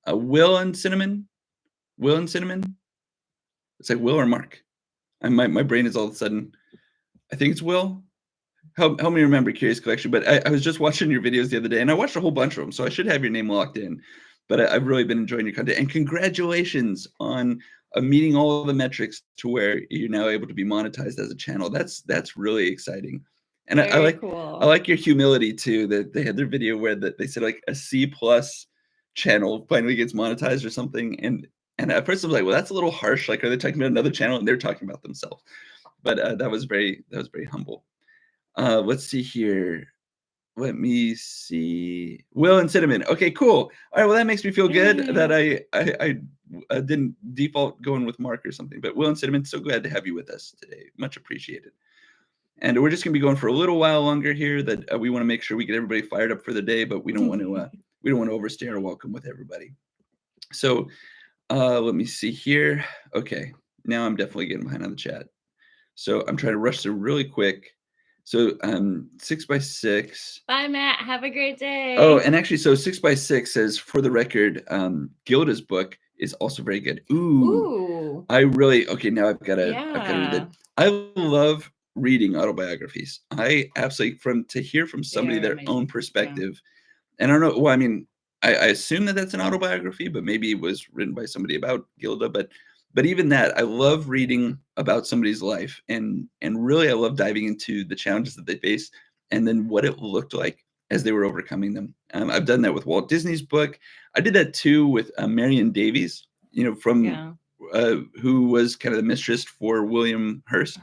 Will and Cinnamon? Will and Cinnamon? It's like Will or Mark. My brain is all of a sudden, I think it's Will. Help me remember Curious Collection. But I was just watching your videos the other day, and I watched a whole bunch of them, so I should have your name locked in. But I've really been enjoying your content, and congratulations on meeting all of the metrics to where you're now able to be monetized as a channel. That's really exciting. And I like your humility too, that they had their video where they said like a C+ channel finally gets monetized or something. And at first I was like, well, that's a little harsh. Like, are they talking about another channel? And they're talking about themselves. But that was very humble. Let's see here. Let me see. Will and Cinnamon. Okay, cool. All right, well, that makes me feel good that I didn't default going with Mark or something. But Will and Cinnamon, so glad to have you with us today. Much appreciated. And we're just going to be going for a little while longer here. That we want to make sure we get everybody fired up for the day, but we don't want to overstay our welcome with everybody. So let me see here. Okay, now I'm definitely getting behind on the chat. So I'm trying to rush through really quick. So 6x6. Bye, Matt. Have a great day. Oh, and actually, so 6x6 says, for the record, Gilda's book is also very good. Ooh. I really, okay, now I've got to read it. I love reading autobiographies. I absolutely, to hear from somebody their own perspective. Yeah. And I don't know, well, I mean, I assume that that's an autobiography, but maybe it was written by somebody about Gilda. But even that, I love reading about somebody's life, and really I love diving into the challenges that they face and then what it looked like as they were overcoming them. I've done that with Walt Disney's book. I did that too with Marion Davies, from who was kind of the mistress for William Hearst.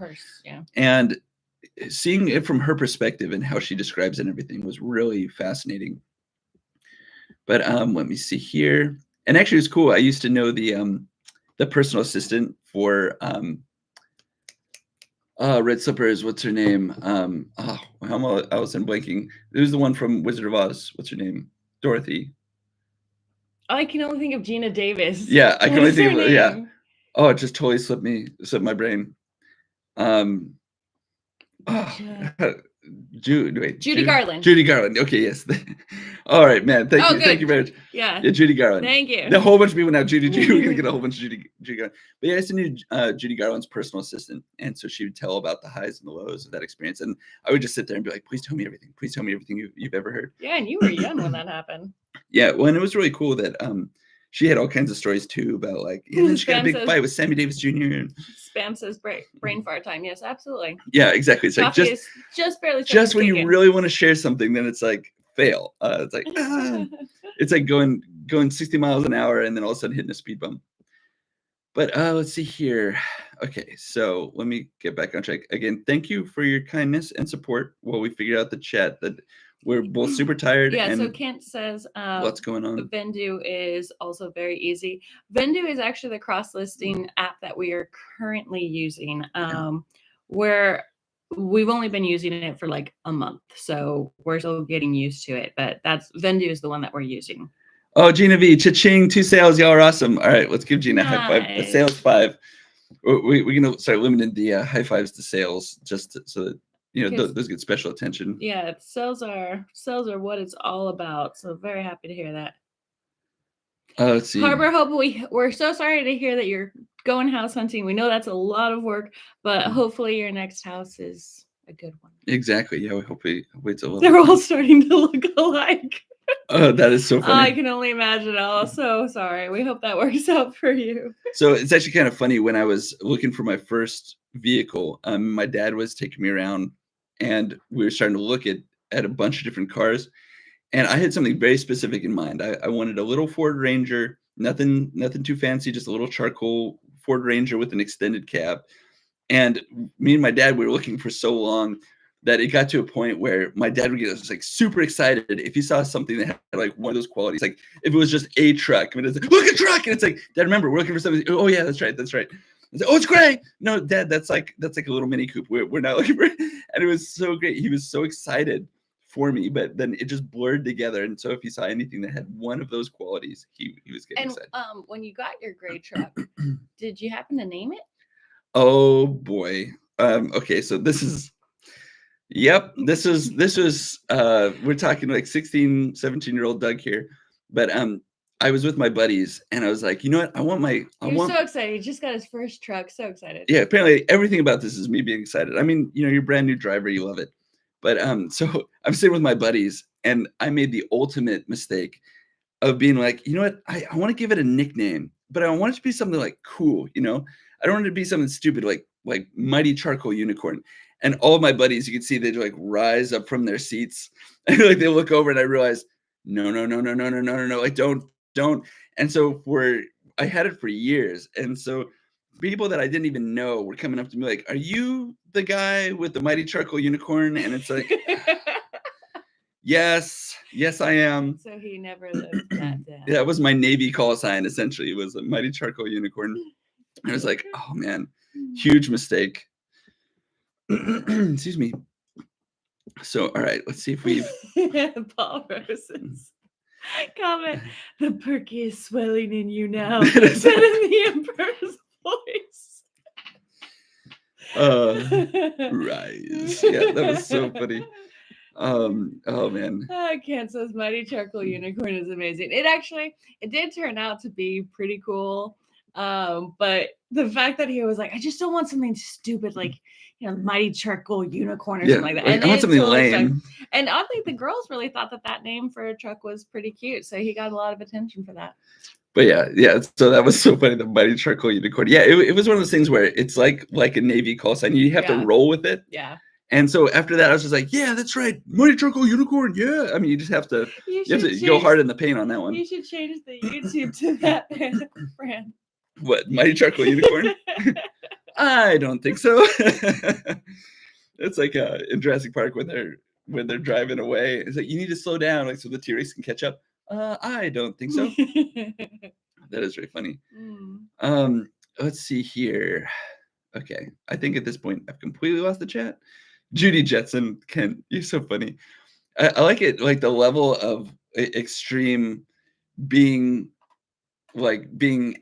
Yeah. And seeing it from her perspective and how she describes it and everything was really fascinating. But let me see here. And actually, it was cool. I used to know the personal assistant for Red Slippers. What's her name? Allison blanking. It was the one from Wizard of Oz. What's her name? Dorothy. I can only think of Gina Davis. Yeah, I can only think of, yeah. Oh, it just totally slipped my brain. Judy Garland. Judy Garland. Okay, yes. All right, man. Thank you. Good. Thank you very much. Yeah, Judy Garland. Thank you. A whole bunch of people now. Judy. We're gonna get a whole bunch of Judy Garland. But yeah, I used to know Judy Garland's personal assistant, and so she would tell about the highs and the lows of that experience. And I would just sit there and be like, "Please tell me everything. Please tell me everything you've ever heard." Yeah, and you were young when that happened. Yeah, well, and it was really cool that she had all kinds of stories too about like, and then she got a Spam big says fight with Sammy Davis Jr. Spam says brain fart time. Yes, absolutely. Yeah, exactly. It's like Coffee is just barely starting just to when kick you in. really want to share something, then it's like fail. It's like it's like going 60 miles an hour and then all of a sudden hitting a speed bump. But let's see here. Okay, so let me get back on track again. Thank you for your kindness and support while we figure out the chat. That we're both super tired Yeah, so and Kent says what's going on. Vendu is also very easy. Vendu is actually the cross-listing app that we are currently using, where we've only been using it for like a month, so we're still getting used to it. But Vendu is the one that we're using. Oh, Gina V, cha-ching, 2 sales, y'all are awesome. All right, let's give Gina a high five. A sales 5. We're gonna start limiting the high fives to sales, just so that those get special attention. Yeah, sales are what it's all about. So very happy to hear that. Let's see. Harbor Hope, we're so sorry to hear that you're going house hunting. We know that's a lot of work, but hopefully your next house is a good one. Exactly. Yeah, we hope it's a little. They're all starting to look alike. Oh, that is so funny. I can only imagine. Oh, so sorry. We hope that works out for you. So it's actually kind of funny. When I was looking for my first vehicle, my dad was taking me around, and we were starting to look at a bunch of different cars. And I had something very specific in mind. I wanted a little Ford Ranger, nothing too fancy, just a little charcoal Ford Ranger with an extended cab. And me and my dad, we were looking for so long that it got to a point where my dad would get us like super excited if he saw something that had like one of those qualities. Like if it was just a truck, I mean, it's like, look at truck, and it's like, Dad, remember, we're looking for something. Oh yeah, that's right. It's like, oh, it's gray. No, Dad, that's like a little mini coupe. We're not looking for. And it was so great. He was so excited for me, but then it just blurred together. And so if he saw anything that had one of those qualities, he was getting excited. And when you got your gray truck, did you happen to name it? Oh boy. Okay, so this was we're talking like 16, 17-year-old Doug here. But I was with my buddies and I was like, you know what? He was so excited. He just got his first truck. So excited. Yeah, apparently everything about this is me being excited. I mean, you're a brand new driver, you love it. But so I'm sitting with my buddies and I made the ultimate mistake of being like, you know what? I want to give it a nickname, but I want it to be something like cool, I don't want it to be something stupid like Mighty Charcoal Unicorn. And all of my buddies, you can see they like rise up from their seats and like they look over and I realize, no, like don't. And so I had it for years. And so people that I didn't even know were coming up to me like, are you the guy with the Mighty Charcoal Unicorn? And it's like, yes, I am. So he never lived that down. Yeah, it was my Navy call sign, essentially. It was a Mighty Charcoal Unicorn. I was like, oh man, huge mistake. Excuse me. So, all right, let's see if we've... Paul Rose's comment, the perky is swelling in you now. Said in the Emperor's voice. Rise. Yeah, that was so funny. Oh man. Kansas Mighty Charcoal Unicorn is amazing. It did turn out to be pretty cool. But the fact that he was like, I just don't want something stupid like Mighty Charcoal Unicorn or something like that. Like, and I want something lame. And oddly, the girls really thought that name for a truck was pretty cute. So he got a lot of attention for that. But yeah. So that was so funny, the Mighty Charcoal Unicorn. Yeah, it was one of those things where it's like a Navy call sign. You have to roll with it. Yeah. And so after that, I was just like, yeah, that's right. Mighty Charcoal Unicorn. Yeah. I mean, you just have to, go hard in the paint on that one. You should change the YouTube to that brand. What? Mighty Charcoal Unicorn? I don't think so. It's like in Jurassic Park when they're driving away. It's like, you need to slow down, like so the T-Rex can catch up. I don't think so. That is very funny. Let's see here. Okay, I think at this point I've completely lost the chat. Judy Jetson, Ken, you're so funny. I like it, like the level of extreme being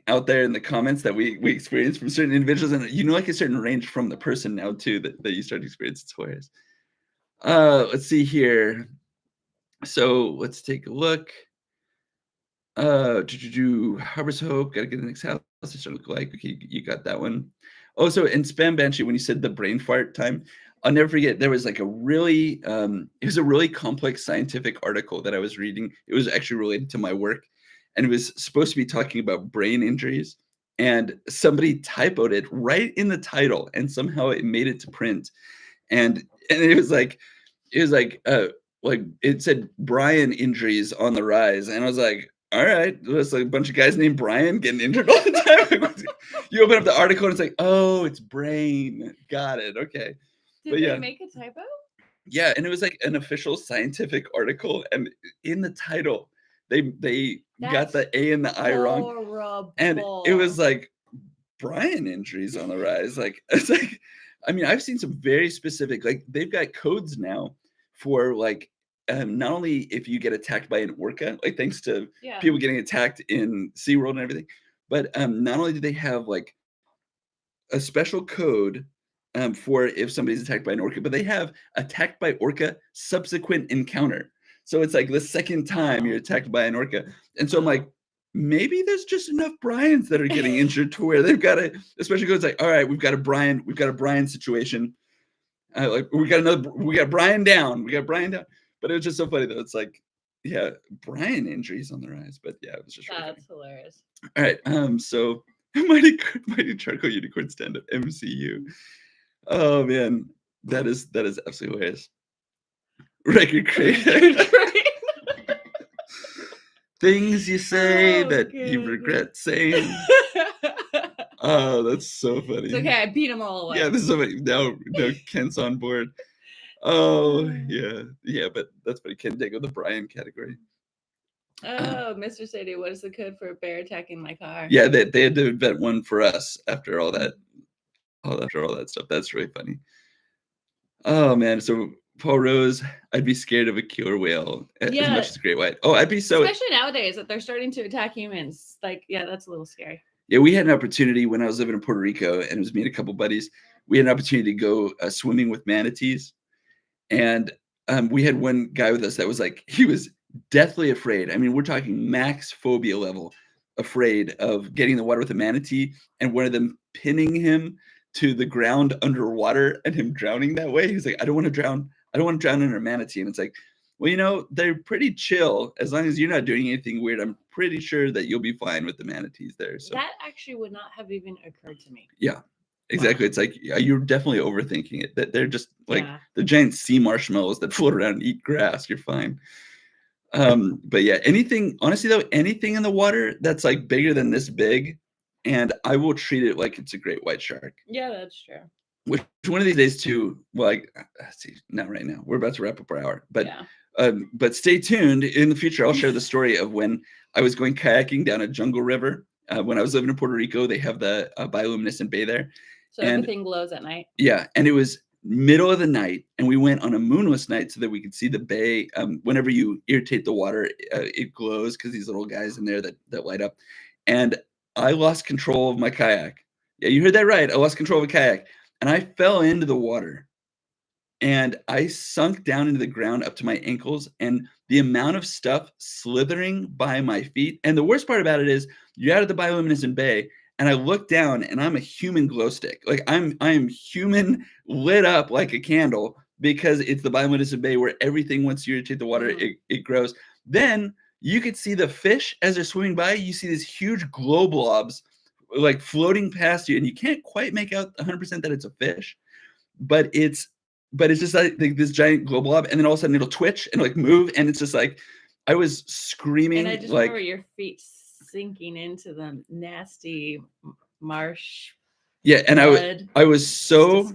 out there in the comments that we experience from certain individuals, and like a certain range from the person now too that you start to experience. It's hilarious. Let's see here. So let's take a look. Harbor's Hope, gotta get the next house. It should look like, okay, you got that one. Oh, so in Spam Banshee, when you said the brain fart time, I'll never forget. There was like a really, it was a really complex scientific article that I was reading. It was actually related to my work, and it was supposed to be talking about brain injuries. And somebody typoed it right in the title, and somehow it made it to print. And it was like it said Brian injuries on the rise, and I was like, all right, there's like a bunch of guys named Brian getting injured all the time. You open up the article and it's like, oh, it's brain. Got it. Okay. Did But they yeah. make a typo? Yeah, and it was like an official scientific article, and in the title, they got That's the A and the I wrong, horrible. and it was like Brian injuries on the rise. Like it's like, I mean, I've seen some very specific, like they've got codes now for like not only if you get attacked by an orca, like thanks to Yeah. people getting attacked in SeaWorld and everything, but not only do they have like a special code for if somebody's attacked by an orca, but they have attacked by orca subsequent encounter. So it's like the second time you're attacked by an orca. And so I'm like, maybe there's just enough Bryans that are getting injured to where they've got to, especially because like, all right, we've got a Brian situation. Like we got Brian down. But it was just so funny though. It's like, yeah, Brian injuries on the rise. But yeah, it was just really That's hilarious. all right. So Mighty Charcoal Unicorn stand-up MCU. Oh man, that is absolutely hilarious. Record creator. Things you say that you regret saying. Oh, that's so funny. It's okay, I beat them all away. Yeah, this is so funny. Now Kent's on board. Oh yeah, but that's funny. Ken take the Brian category. Oh, Mr. Sadie, what is the code for a bear attacking my car? Yeah, they had to invent one for us after all that stuff. That's really funny. Oh man, so Paul Rose, I'd be scared of a killer whale as much as a great white. Oh, I'd be so, especially nowadays that they're starting to attack humans. Like, yeah, that's a little scary. Yeah, we had an opportunity when I was living in Puerto Rico, and it was me and a couple buddies. We had an opportunity to go swimming with manatees, and we had one guy with us that was like, he was deathly afraid. I mean, we're talking max phobia level, afraid of getting in the water with a manatee and one of them pinning him to the ground underwater and him drowning that way. He's like, I don't want to drown. I don't want to drown under a manatee. And it's like, well, you know, they're pretty chill. As long as you're not doing anything weird, I'm pretty sure that you'll be fine with the manatees there. So that actually would not have even occurred to me. Yeah. Exactly. Wow. It's like you're definitely overthinking it. That they're just like the giant sea marshmallows that float around and eat grass. You're fine. But yeah, anything in the water that's like bigger than this big, and I will treat it like it's a great white shark. Yeah, that's true. Which one of these days too, well, let's see, not right now. We're about to wrap up our hour, but stay tuned. In the future, I'll share the story of when I was going kayaking down a jungle river. When I was living in Puerto Rico, they have the bioluminescent bay there. So everything glows at night. Yeah, and it was middle of the night, and we went on a moonless night so that we could see the bay. Whenever you irritate the water, it glows because these little guys in there that light up. And I lost control of my kayak. Yeah, you heard that right. I lost control of a kayak, and I fell into the water. And I sunk down into the ground up to my ankles, and the amount of stuff slithering by my feet. And the worst part about it is you're out of the bioluminescent bay, and I look down and I'm a human glow stick. Like I am human lit up like a candle because it's the bioluminescent bay where everything, once you irritate the water, it grows. Then you could see the fish as they're swimming by. You see these huge glow blobs like floating past you, and you can't quite make out 100% that it's a fish, but it's just like this giant glow blob, and then all of a sudden it'll twitch and like move, and it's just like I was screaming. And I just remember your feet sinking into the nasty marsh. Yeah, and I was so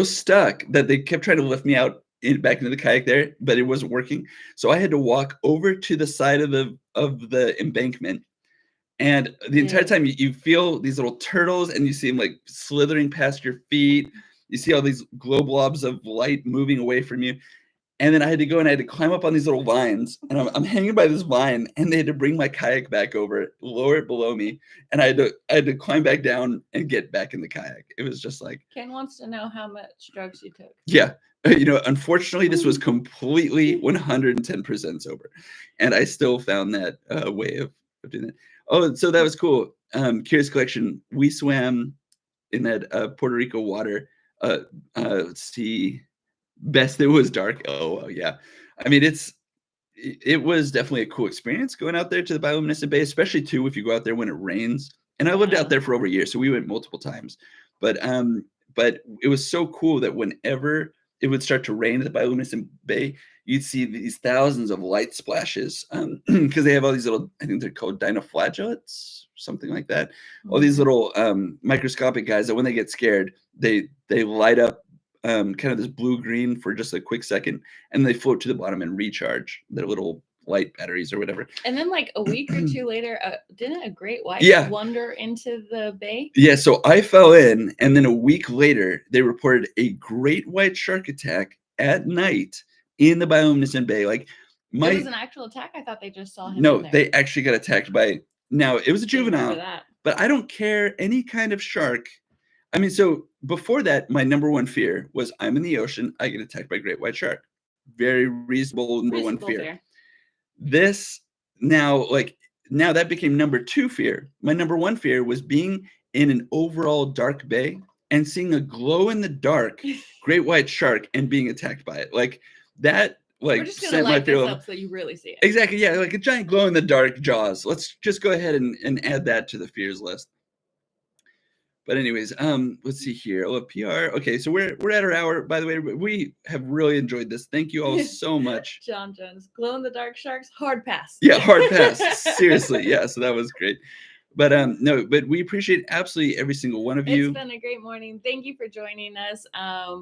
stuck that they kept trying to lift me out back into the kayak there, but it wasn't working. So I had to walk over to the side of the embankment, and the entire time you feel these little turtles, and you see them like slithering past your feet. You see all these glow blobs of light moving away from you. And then I had to go and I had to climb up on these little vines, and I'm hanging by this vine, and they had to bring my kayak back over, lower it below me, and I had to climb back down and get back in the kayak. It was just like, Ken wants to know how much drugs you took. Yeah, unfortunately, this was completely 110% sober, and I still found that way of doing that. Oh, so that was cool. Curious Collection. We swam in that Puerto Rico water Let's see, best it was dark. Oh well, yeah. I mean, it was definitely a cool experience going out there to the bioluminescent bay, especially too if you go out there when it rains. And I lived out there for over a year, so we went multiple times. But it was so cool that whenever it would start to rain at the bioluminescent bay, you'd see these thousands of light splashes because they have all these little, I think they're called dinoflagellates, something like that. All these little microscopic guys that when they get scared, they light up kind of this blue green for just a quick second, and they float to the bottom and recharge their little light batteries or whatever. And then like a week or two later, didn't a great white wander into the bay? Yeah, so I fell in, and then a week later, they reported a great white shark attack at night in the bioluminescent bay. Like it was an actual attack. I thought they just saw him. No, in there. they actually got attacked by. Now it was a juvenile, but I don't care any kind of shark. I mean, so before that, my number one fear was I'm in the ocean, I get attacked by a great white shark. Very reasonable number one fear. This now that became number two fear. My number one fear was being in an overall dark bay and seeing a glow in the dark great white shark and being attacked by it. Like that, like we're just gonna light this up so you really see it. Exactly, yeah, like a giant glow in the dark jaws. Let's just go ahead and add that to the fears list. But anyways, let's see here. Oh, PR. Okay, so we're at our hour. By the way, we have really enjoyed this. Thank you all so much. John Jones, glow in the dark sharks, hard pass. Yeah, hard pass. Seriously, yeah. So that was great. But no, but we appreciate absolutely every single one of you. It's been a great morning. Thank you for joining us.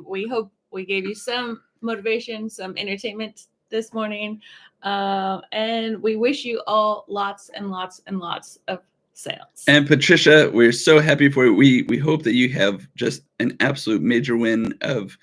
We hope we gave you some motivation, some entertainment this morning, and we wish you all lots and lots and lots of sales. And Patricia, we're so happy for you. We hope that you have just an absolute major win of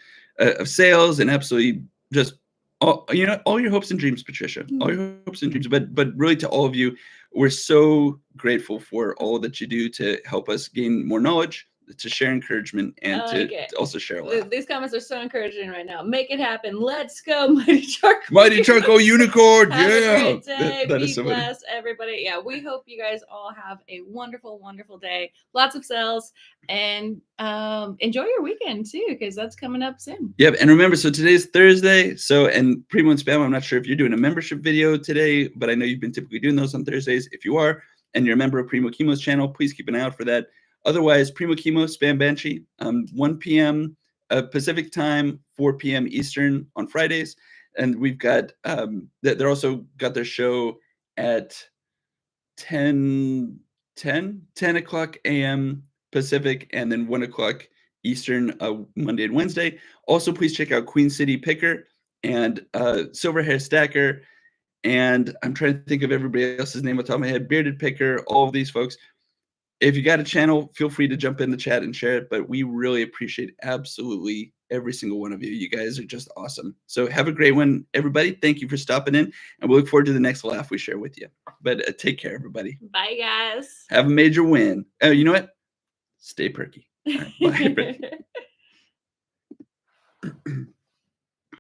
sales and absolutely just all your hopes and dreams, Patricia. All your hopes and dreams. But really, to all of you, we're so grateful for all that you do to help us gain more knowledge, to share encouragement, and to also share a laugh. These comments are so encouraging right now. Make it happen. Let's go, Mighty Charcoal. Mighty Charcoal Unicorn. Have yeah. a great day. That Be is so blessed, everybody. Yeah, we hope you guys all have a wonderful, wonderful day. Lots of sales, and enjoy your weekend too, because that's coming up soon. Yep, and remember, so today's Thursday. So, and Primo and Spam, I'm not sure if you're doing a membership video today, but I know you've been typically doing those on Thursdays. If you are, and you're a member of Primo Chemo's channel, please keep an eye out for that. Otherwise, Primo Chemo, Spam Banshee, 1 p.m. Pacific time, 4 p.m. Eastern on Fridays. And we've got, they're also got their show at 10 o'clock a.m. Pacific, and then 1 o'clock Eastern, Monday and Wednesday. Also, please check out Queen City Picker and Silver Hair Stacker. And I'm trying to think of everybody else's name off the top of my head. Bearded Picker, all of these folks. If you got a channel, feel free to jump in the chat and share it. But we really appreciate absolutely every single one of you. You guys are just awesome. So have a great one, everybody. Thank you for stopping in. And we look forward to the next laugh we share with you. But take care, everybody. Bye, guys. Have a major win. Oh, you know what? Stay perky. All right, bye, everybody.